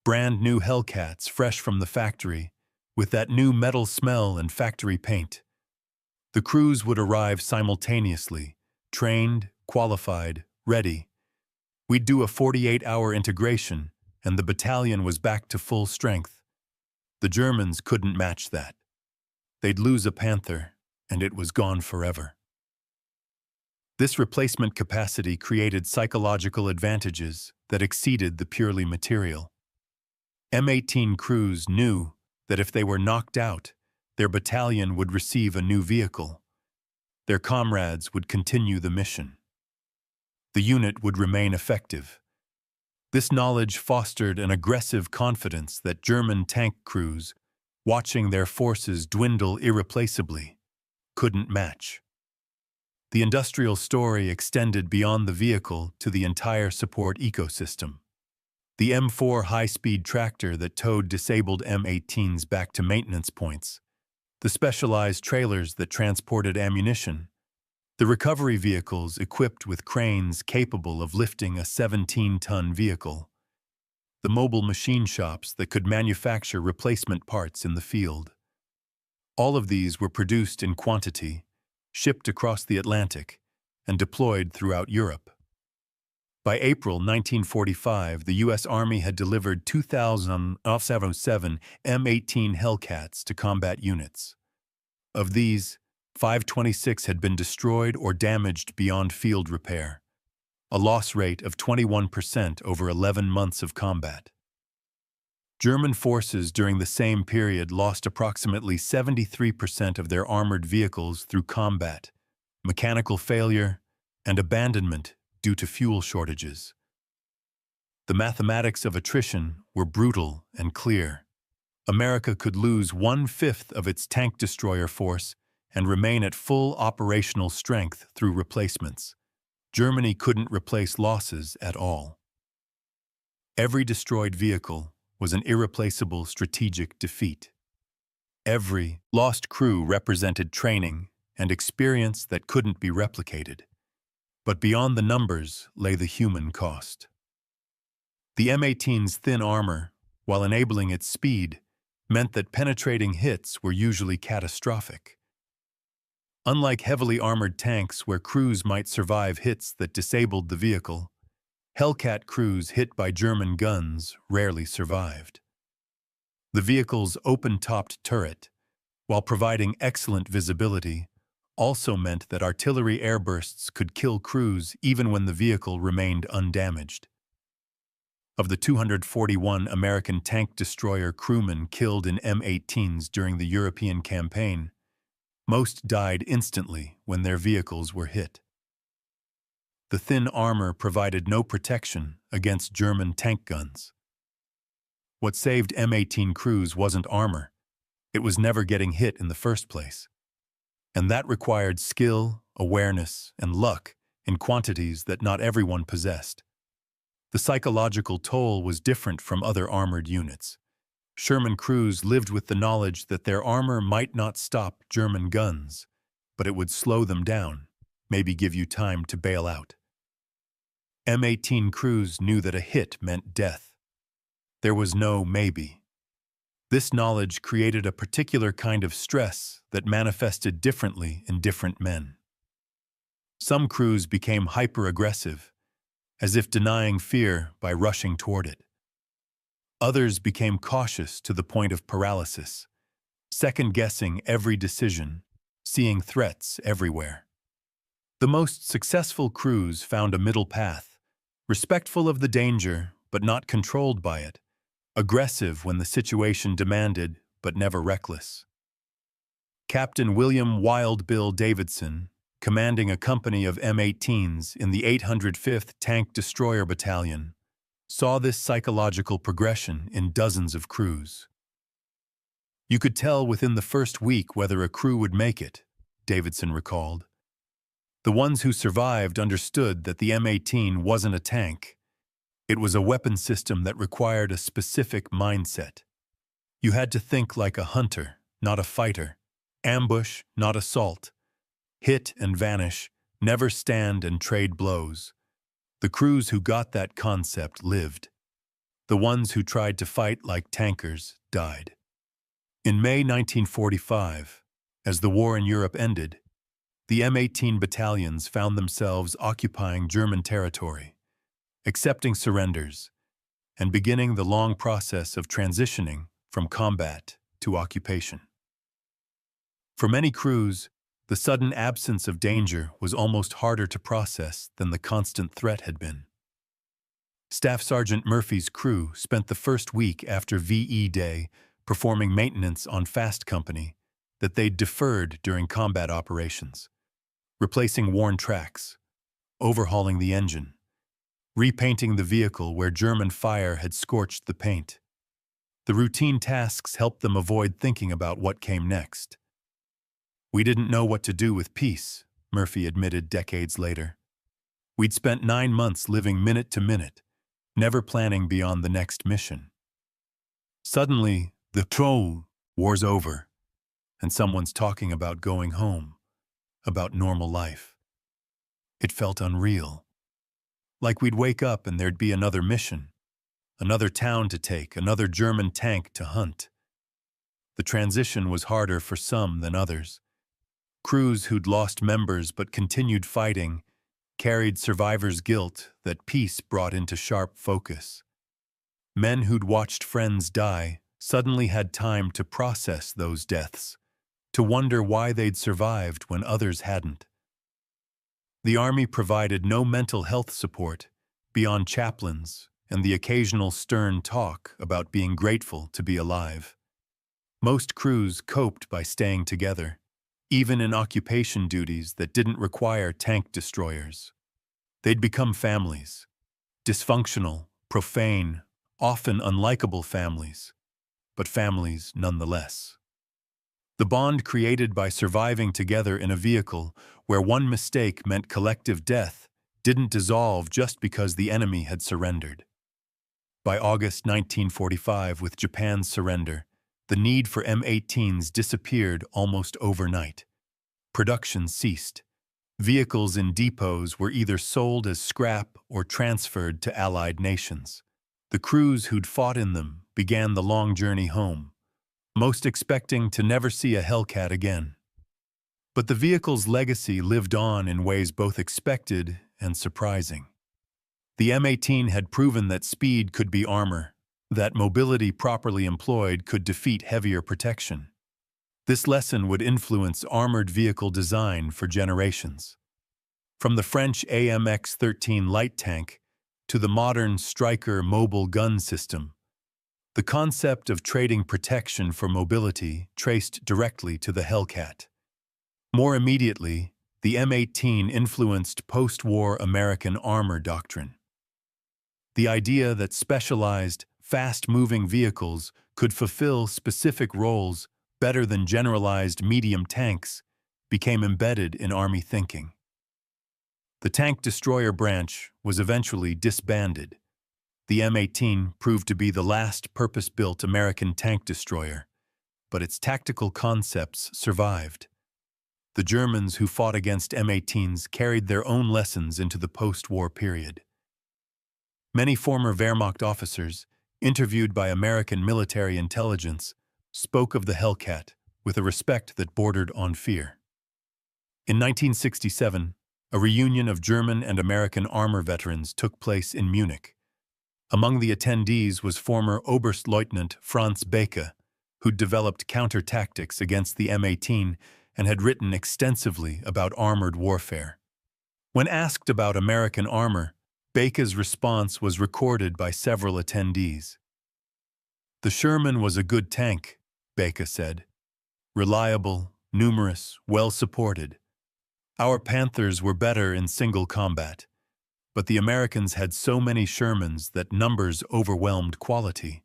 [SPEAKER 1] Brand new Hellcats fresh from the factory, with that new metal smell and factory paint. The crews would arrive simultaneously, trained, qualified, ready. We'd do a 48-hour integration, and the battalion was back to full strength. The Germans couldn't match that. They'd lose a Panther, and it was gone forever." This replacement capacity created psychological advantages that exceeded the purely material. M18 crews knew that if they were knocked out, their battalion would receive a new vehicle. Their comrades would continue the mission. The unit would remain effective. This knowledge fostered an aggressive confidence that German tank crews, watching their forces dwindle irreplaceably, couldn't match. The industrial story extended beyond the vehicle to the entire support ecosystem. The M4 high-speed tractor that towed disabled M18s back to maintenance points, the specialized trailers that transported ammunition, the recovery vehicles equipped with cranes capable of lifting a 17-ton vehicle, the mobile machine shops that could manufacture replacement parts in the field. All of these were produced in quantity, shipped across the Atlantic, and deployed throughout Europe. By April 1945, the U.S. Army had delivered 2,007 M18 Hellcats to combat units. Of these, 526 had been destroyed or damaged beyond field repair, a loss rate of 21% over 11 months of combat. German forces during the same period lost approximately 73% of their armored vehicles through combat, mechanical failure, and abandonment due to fuel shortages. The mathematics of attrition were brutal and clear. America could lose 1/5 of its tank destroyer force and remain at full operational strength through replacements. Germany couldn't replace losses at all. Every destroyed vehicle was an irreplaceable strategic defeat. Every lost crew represented training and experience that couldn't be replicated. But beyond the numbers lay the human cost. The M18's thin armor, while enabling its speed, meant that penetrating hits were usually catastrophic. Unlike heavily armored tanks where crews might survive hits that disabled the vehicle, Hellcat crews hit by German guns rarely survived. The vehicle's open-topped turret, while providing excellent visibility, also meant that artillery airbursts could kill crews even when the vehicle remained undamaged. Of the 241 American tank destroyer crewmen killed in M18s during the European campaign, most died instantly when their vehicles were hit. The thin armor provided no protection against German tank guns. What saved M18 crews wasn't armor. It was never getting hit in the first place. And that required skill, awareness, and luck in quantities that not everyone possessed. The psychological toll was different from other armored units. Sherman crews lived with the knowledge that their armor might not stop German guns, but it would slow them down, maybe give you time to bail out. M18 crews knew that a hit meant death. There was no maybe. This knowledge created a particular kind of stress that manifested differently in different men. Some crews became hyper-aggressive, as if denying fear by rushing toward it. Others became cautious to the point of paralysis, second-guessing every decision, seeing threats everywhere. The most successful crews found a middle path, respectful of the danger but not controlled by it, aggressive when the situation demanded but never reckless. Captain William Wild Bill Davidson, commanding a company of M18s in the 805th Tank Destroyer Battalion, saw this psychological progression in dozens of crews. You could tell within the first week whether a crew would make it, Davidson recalled. The ones who survived understood that the M18 wasn't a tank. It was a weapon system that required a specific mindset. You had to think like a hunter, not a fighter. Ambush, not assault. Hit and vanish, never stand and trade blows. The crews who got that concept lived. The ones who tried to fight like tankers died. In May 1945, as the war in Europe ended, the M18 battalions found themselves occupying German territory, accepting surrenders, and beginning the long process of transitioning from combat to occupation. For many crews, the sudden absence of danger was almost harder to process than the constant threat had been. Staff Sergeant Murphy's crew spent the first week after VE Day performing maintenance on Fast Company that they'd deferred during combat operations, replacing worn tracks, overhauling the engine, repainting the vehicle where German fire had scorched the paint. The routine tasks helped them avoid thinking about what came next. "We didn't know what to do with peace," Murphy admitted decades later. "We'd spent 9 months living minute to minute, never planning beyond the next mission. Suddenly, the war's over, and someone's talking about going home, about normal life. It felt unreal. Like we'd wake up and there'd be another mission, another town to take, another German tank to hunt." The transition was harder for some than others. Crews who'd lost members but continued fighting carried survivor's guilt that peace brought into sharp focus. Men who'd watched friends die suddenly had time to process those deaths, to wonder why they'd survived when others hadn't. The Army provided no mental health support beyond chaplains and the occasional stern talk about being grateful to be alive. Most crews coped by staying together, even in occupation duties that didn't require tank destroyers. They'd become families, dysfunctional, profane, often unlikable families, but families nonetheless. The bond created by surviving together in a vehicle where one mistake meant collective death didn't dissolve just because the enemy had surrendered. By August 1945, with Japan's surrender, the need for M18s disappeared almost overnight. Production ceased. Vehicles in depots were either sold as scrap or transferred to Allied nations. The crews who'd fought in them began the long journey home, most expecting to never see a Hellcat again. But the vehicle's legacy lived on in ways both expected and surprising. The M18 had proven that speed could be armor, that mobility properly employed could defeat heavier protection. This lesson would influence armored vehicle design for generations. From the French AMX-13 light tank to the modern Striker mobile gun system, the concept of trading protection for mobility traced directly to the Hellcat. More immediately, the M18 influenced post-war American armor doctrine. The idea that specialized, fast-moving vehicles could fulfill specific roles better than generalized medium tanks became embedded in Army thinking. The tank-destroyer branch was eventually disbanded. The M18 proved to be the last purpose-built American tank destroyer, but its tactical concepts survived. The Germans who fought against M18s carried their own lessons into the post-war period. Many former Wehrmacht officers, interviewed by American military intelligence, spoke of the Hellcat with a respect that bordered on fear. In 1967, a reunion of German and American armor veterans took place in Munich. Among the attendees was former Oberstleutnant Franz Becke, who'd developed counter-tactics against the M18 and had written extensively about armored warfare. When asked about American armor, Becke's response was recorded by several attendees. "The Sherman was a good tank," Becke said. "Reliable, numerous, well-supported. Our Panthers were better in single combat, but the Americans had so many Shermans that numbers overwhelmed quality.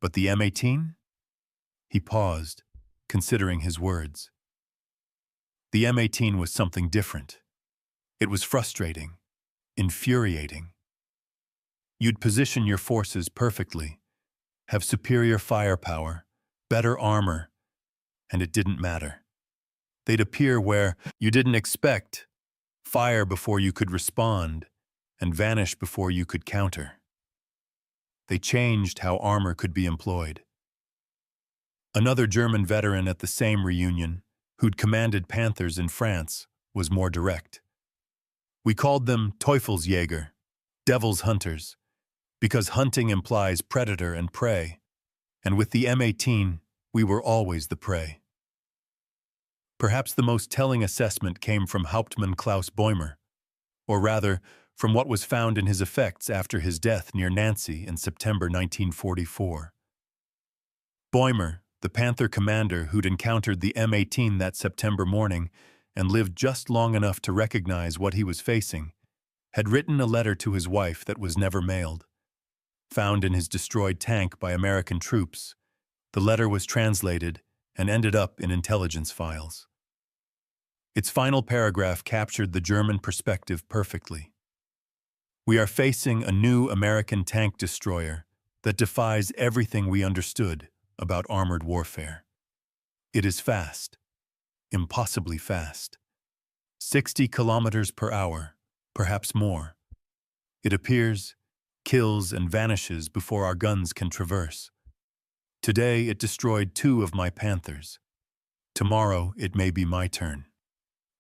[SPEAKER 1] But the M18?" He paused, considering his words. The M18 was something different. It was frustrating, infuriating. You'd position your forces perfectly, have superior firepower, better armor, and it didn't matter. They'd appear where you didn't expect, fire before you could respond, and vanish before you could counter. They changed how armor could be employed. Another German veteran at the same reunion, who'd commanded Panthers in France, was more direct. "We called them Teufelsjäger, devil's hunters, because hunting implies predator and prey, and with the M18, we were always the prey." Perhaps the most telling assessment came from Hauptmann Klaus Bäumer, or rather, from what was found in his effects after his death near Nancy in September 1944. Bäumer, the Panther commander who'd encountered the M18 that September morning and lived just long enough to recognize what he was facing, had written a letter to his wife that was never mailed. Found in his destroyed tank by American troops, the letter was translated and ended up in intelligence files. Its final paragraph captured the German perspective perfectly. "We are facing a new American tank destroyer that defies everything we understood about armored warfare. It is fast, impossibly fast. 60 kilometers per hour, perhaps more. It appears, kills, and vanishes before our guns can traverse. Today it destroyed 2 of my Panthers. Tomorrow it may be my turn.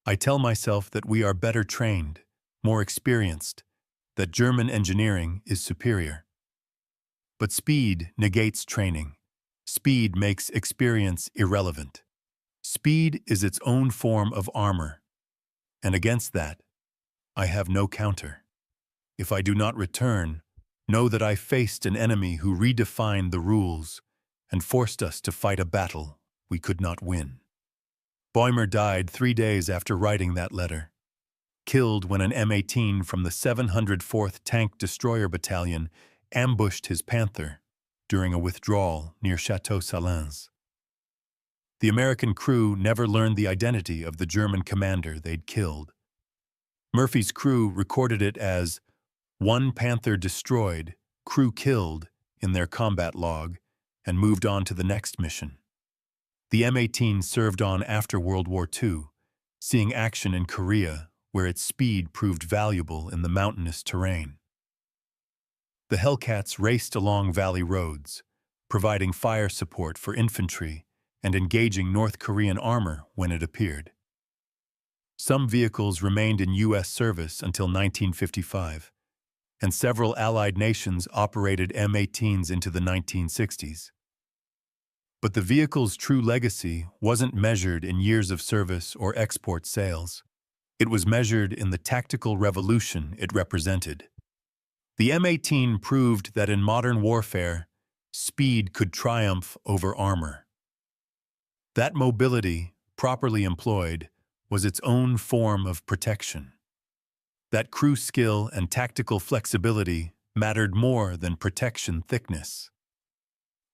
[SPEAKER 1] I tell myself that we are better trained, more experienced, that German engineering is superior. But speed negates training. Speed makes experience irrelevant. Speed is its own form of armor, and against that, I have no counter. If I do not return, know that I faced an enemy who redefined the rules and forced us to fight a battle we could not win." Bäumer died 3 days after writing that letter, killed when an M18 from the 704th Tank Destroyer Battalion ambushed his Panther during a withdrawal near Chateau Salins. The American crew never learned the identity of the German commander they'd killed. Murphy's crew recorded it as "one Panther destroyed, crew killed" in their combat log, and moved on to the next mission. The M18 served on after World War II, seeing action in Korea, where its speed proved valuable in the mountainous terrain. The Hellcats raced along valley roads, providing fire support for infantry and engaging North Korean armor when it appeared. Some vehicles remained in U.S. service until 1955, and several Allied nations operated M18s into the 1960s. But the vehicle's true legacy wasn't measured in years of service or export sales. It was measured in the tactical revolution it represented. The M18 proved that in modern warfare, speed could triumph over armor. That mobility, properly employed, was its own form of protection. That crew skill and tactical flexibility mattered more than protection thickness.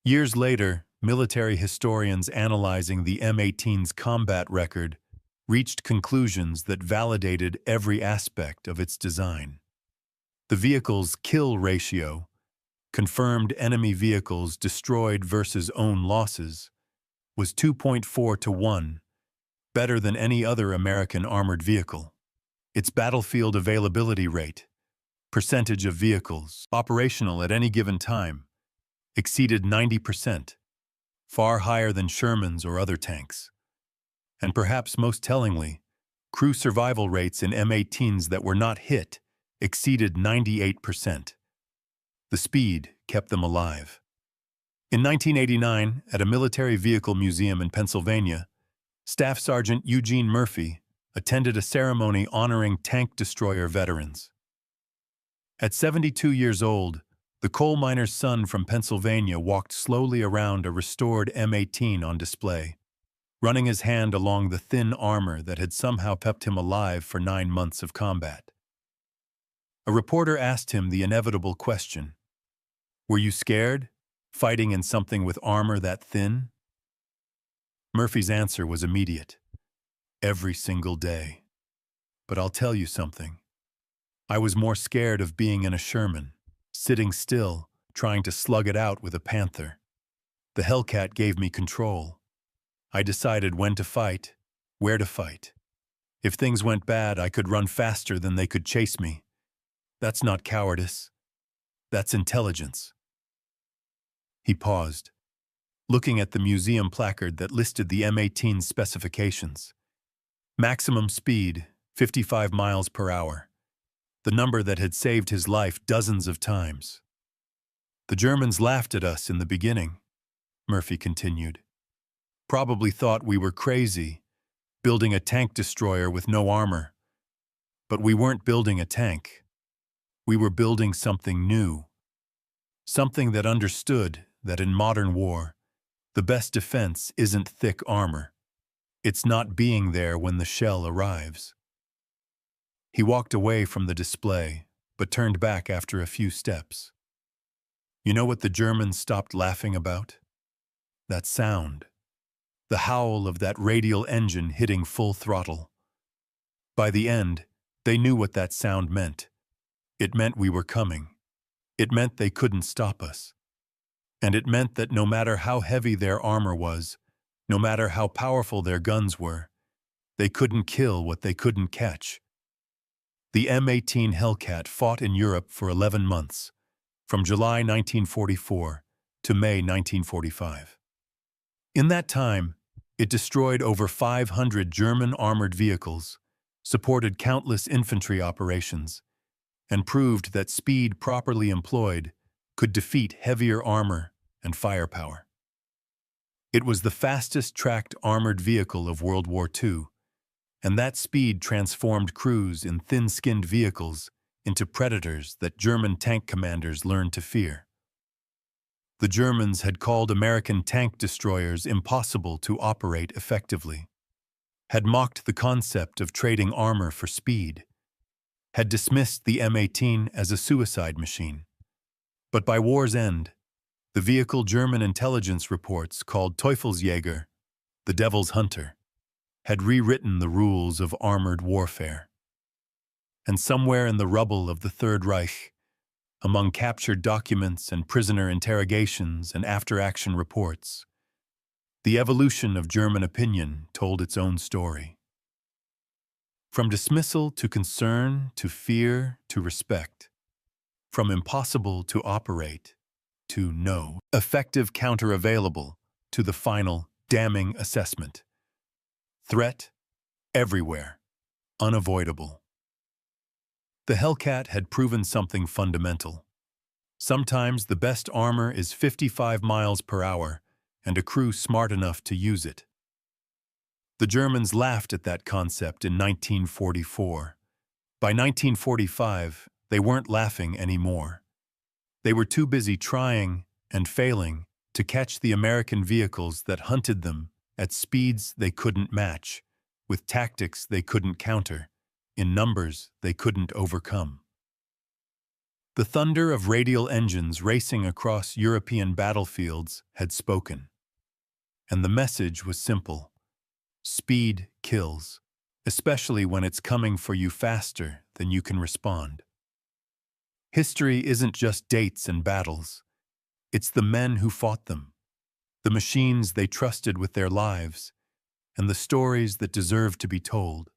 [SPEAKER 1] Years later, military historians analyzing the M18's combat record reached conclusions that validated every aspect of its design. The vehicle's kill ratio, confirmed enemy vehicles destroyed versus own losses, was 2.4 to 1, better than any other American armored vehicle. Its battlefield availability rate, percentage of vehicles operational at any given time, exceeded 90%, far higher than Sherman's or other tanks. And perhaps most tellingly, crew survival rates in M18s that were not hit exceeded 98%. The speed kept them alive. In 1989, at a military vehicle museum in Pennsylvania, Staff Sergeant Eugene Murphy attended a ceremony honoring tank destroyer veterans. At 72 years old, the coal miner's son from Pennsylvania walked slowly around a restored M18 on display, running his hand along the thin armor that had somehow kept him alive for 9 months of combat. A reporter asked him the inevitable question, "Were you scared, fighting in something with armor that thin?" Murphy's answer was immediate. "Every single day. But I'll tell you something. I was more scared of being in a Sherman, sitting still, trying to slug it out with a Panther. The Hellcat gave me control. I decided when to fight, where to fight. If things went bad, I could run faster than they could chase me. That's not cowardice. That's intelligence." He paused, looking at the museum placard that listed the M18's specifications. Maximum speed, 55 miles per hour. The number that had saved his life dozens of times. "The Germans laughed at us in the beginning," Murphy continued. "Probably thought we were crazy, building a tank destroyer with no armor. But we weren't building a tank. We were building something new. Something that understood that in modern war, the best defense isn't thick armor. It's not being there when the shell arrives." He walked away from the display, but turned back after a few steps. You know what the Germans stopped laughing about? That sound. The howl of that radial engine hitting full throttle. By the end, they knew what that sound meant. It meant we were coming. It meant they couldn't stop us. And it meant that no matter how heavy their armor was, no matter how powerful their guns were, they couldn't kill what they couldn't catch. The M18 Hellcat fought in Europe for 11 months, from July 1944 to May 1945. In that time, it destroyed over 500 German armored vehicles, supported countless infantry operations, and proved that speed properly employed could defeat heavier armor and firepower. It was the fastest tracked armored vehicle of World War II, and that speed transformed crews in thin-skinned vehicles into predators that German tank commanders learned to fear. The Germans had called American tank destroyers impossible to operate effectively, had mocked the concept of trading armor for speed, had dismissed the M18 as a suicide machine. But by war's end, the vehicle German intelligence reports called Teufelsjäger, the Devil's Hunter, had rewritten the rules of armored warfare. And somewhere in the rubble of the Third Reich, among captured documents and prisoner interrogations and after-action reports, the evolution of German opinion told its own story. From dismissal to concern to fear to respect, from impossible to operate to no effective counter available to the final damning assessment. Threat everywhere, unavoidable. The Hellcat had proven something fundamental. Sometimes the best armor is 55 miles per hour and a crew smart enough to use it. The Germans laughed at that concept in 1944. By 1945, they weren't laughing anymore. They were too busy trying and failing to catch the American vehicles that hunted them at speeds they couldn't match, with tactics they couldn't counter, in numbers they couldn't overcome. The thunder of radial engines racing across European battlefields had spoken. And the message was simple. Speed kills, especially when it's coming for you faster than you can respond. History isn't just dates and battles. It's the men who fought them, the machines they trusted with their lives, and the stories that deserve to be told.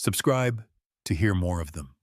[SPEAKER 1] Subscribe to hear more of them.